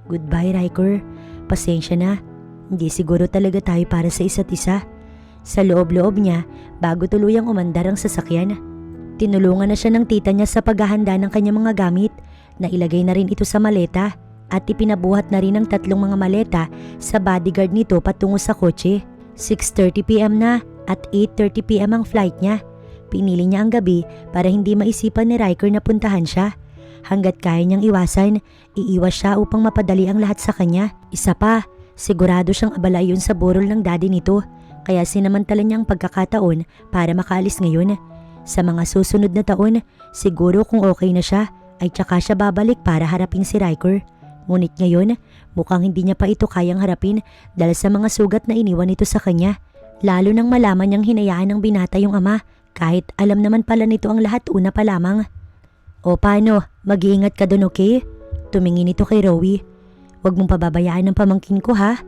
Goodbye, Riker. Pasensya na. Hindi siguro talaga tayo para sa isa't isa. Sa loob-loob niya bago tuluyang umandar ang sasakyan. Tinulungan na siya ng tita niya sa paghahanda ng kanyang mga gamit. Nailagay na rin ito sa maleta at ipinabuhat na rin ang 3 mga maleta sa bodyguard nito patungo sa kotse. 6:30 PM na at 8:30 PM ang flight niya. Pinili niya ang gabi para hindi maisipan ni Riker na puntahan siya. Hanggat kaya niyang iwasan, iiwas siya upang mapadali ang lahat sa kanya. Isa pa, sigurado siyang abala yun sa burol ng daddy nito, kaya sinamantala niya ang pagkakataon para makaalis ngayon. Sa mga susunod na taon, siguro kung okay na siya, ay tsaka siya babalik para harapin si Riker. Ngunit ngayon, mukhang hindi niya pa ito kayang harapin dahil sa mga sugat na iniwan ito sa kanya. Lalo nang malaman niyang hinayaan ng binata yung ama kahit alam naman pala nito ang lahat una pa lamang. O paano, mag-iingat ka dun, okay? Tumingin ito kay Rowie. Huwag mong pababayaan ng pamangkin ko ha?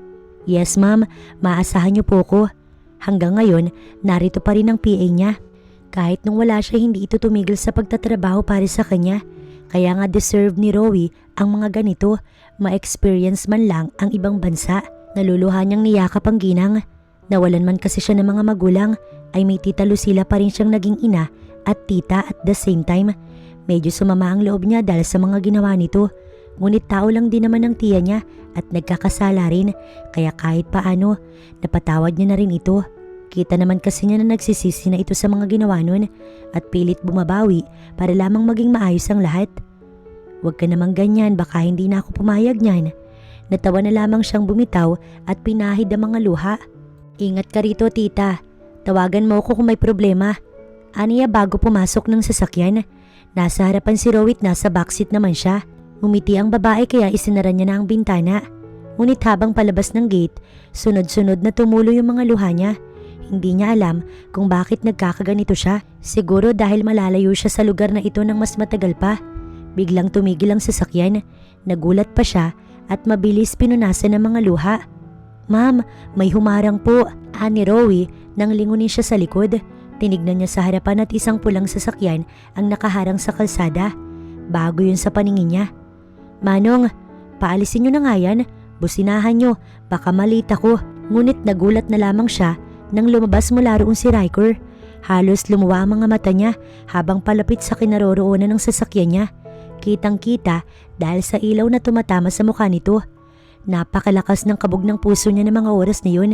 Yes ma'am, maasahan niyo po ko. Hanggang ngayon, narito pa rin ang PA niya. Kahit nung wala siya hindi ito tumigil sa pagtatrabaho para sa kanya. Kaya nga deserve ni Rowie ang mga ganito, ma-experience man lang ang ibang bansa. Naluluhan niyang niyakap ang ginang. Nawalan man kasi siya ng mga magulang, ay may tita Lucila pa rin siyang naging ina at tita at the same time. Medyo sumama ang loob niya dahil sa mga ginawa nito. Ngunit tao lang din naman ang tiya niya at nagkakasala rin, kaya kahit paano, napatawad niya na rin ito. Kita naman kasi niya na nagsisisi na ito sa mga ginawa nun at pilit bumabawi para lamang maging maayos ang lahat. Huwag ka namang ganyan, baka hindi na ako pumayag niyan. Natawa na lamang siyang bumitaw at pinahid ang mga luha. Ingat ka rito tita, tawagan mo ako kung may problema. Aniya bago pumasok ng sasakyan. Nasa harapan si Rowie, nasa backseat naman siya. Umiti ang babae kaya isinara niya na ang bintana. Ngunit habang palabas ng gate, sunod-sunod na tumulo yung mga luha niya. Hindi niya alam kung bakit nagkakaganito siya. Siguro dahil malalayo siya sa lugar na ito ng mas matagal pa. Biglang tumigil ang sasakyan. Nagulat pa siya at mabilis pinunasan ng mga luha. Ma'am, may humarang po, ani Rowie nang lingunin siya sa likod. Tinignan niya sa harapan at isang pulang sasakyan ang nakaharang sa kalsada. Bago yun sa paningin niya. Manong, paalisin niyo na nga yan. Businahan niyo, baka malita ko. Ngunit nagulat na lamang siya nang lumabas mula roon si Riker. Halos lumuwa ang mga mata niya habang palapit sa kinaroroonan ng sasakyan niya. Kitang-kita dahil sa ilaw na tumatama sa mukha nito. Napakalakas ng kabog ng puso niya ng mga oras na yun.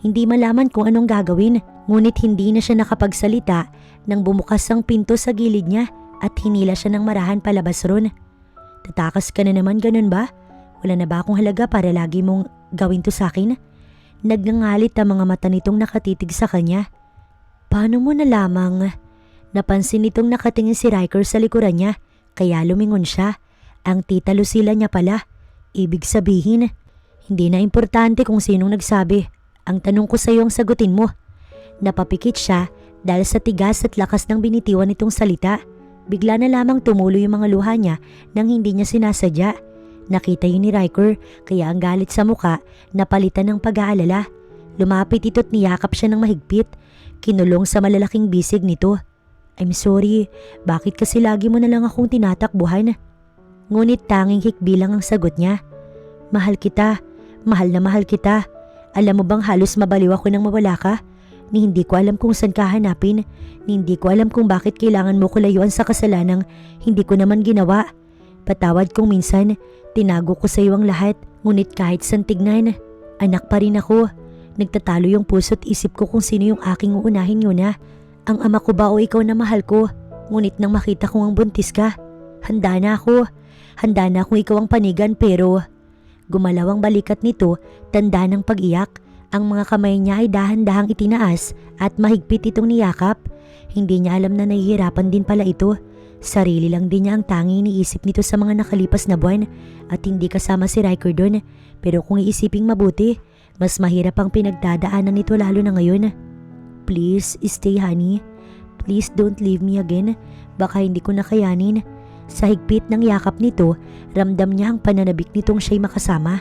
Hindi malaman kung anong gagawin, ngunit hindi na siya nakapagsalita nang bumukas ang pinto sa gilid niya at hinila siya ng marahan palabas ron. Tatakas ka na naman, ganun ba? Wala na ba akong halaga para lagi mong gawin to sa akin? Nagngangalit ang mga mata nitong nakatitig sa kanya. Paano mo na lamang? Napansin nitong nakatingin si Riker sa likuran niya, kaya lumingon siya. Ang tita Lucila niya pala. Ibig sabihin, hindi na importante kung sinong nagsabi. Ang tanong ko sa iyo ang sagutin mo. Napapikit siya dahil sa tigas at lakas ng binitiwan nitong salita. Bigla na lamang tumulo yung mga luha niya nang hindi niya sinasadya. Nakita yun ni Riker kaya ang galit sa muka napalitan ng pag-aalala. Lumapit ito't niyakap siya ng mahigpit. Kinulong sa malalaking bisig nito. I'm sorry, bakit kasi lagi mo na lang akong tinatakbuhan? Ngunit tanging hikbi lang ang sagot niya. Mahal kita, mahal na mahal kita. Alam mo bang halos mabaliw ako nang mawala ka? Ni hindi ko alam kung saan ka hanapin. Ni hindi ko alam kung bakit kailangan mo ko layuan sa kasalanang hindi ko naman ginawa. Patawad kung minsan, tinago ko sa iyo ang lahat. Ngunit kahit saan tignan, anak pa rin ako. Nagtatalo yung puso't isip ko kung sino yung aking uunahin yun na. Ang ama ko ba o ikaw na mahal ko? Ngunit nang makita kong ang buntis ka, handa na ako. Handa na kung ikaw ang panigan pero... Gumalaw ang balikat nito, tanda ng pag-iyak. Ang mga kamay niya ay dahan-dahang itinaas at mahigpit itong niyakap. Hindi niya alam na nahihirapan din pala ito. Sarili lang din niya ang tanging iniisip nito sa mga nakalipas na buwan at hindi kasama si Riker doon. Pero kung iisiping mabuti, mas mahirap ang pinagdadaanan nito lalo na ngayon. Please stay, honey. Please don't leave me again. Baka hindi ko nakayanin. Sa higpit ng yakap nito, ramdam niya ang pananabik nitong siya'y makasama.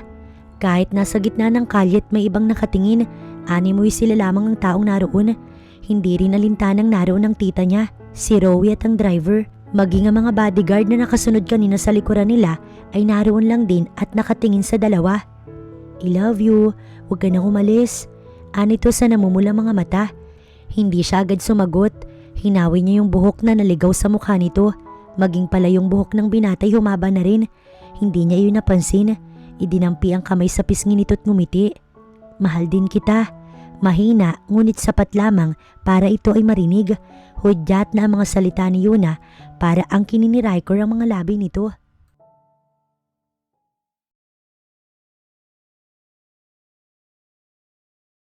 Kahit nasa gitna ng kalye at may ibang nakatingin, animoy sila lamang ang taong naroon. Hindi rin alintanang naroon ang tita niya, si Rowie at ang driver. Maging ang mga bodyguard na nakasunod kanina sa likuran nila ay naroon lang din at nakatingin sa dalawa. I love you, huwag ka nang umalis. Anito sa namumulang mga mata. Hindi siya agad sumagot. Hinawi niya yung buhok na naligaw sa mukha nito. Maging pala yung buhok ng binatay humaba na rin. Hindi niya yun napansin. Idinampi ang kamay sa pisngi nito't ngumiti. Mahal din kita. Mahina ngunit sapat lamang para ito ay marinig. Hudyat na ang mga salita ni Yuna para angkinin ni Riker ang mga labi nito.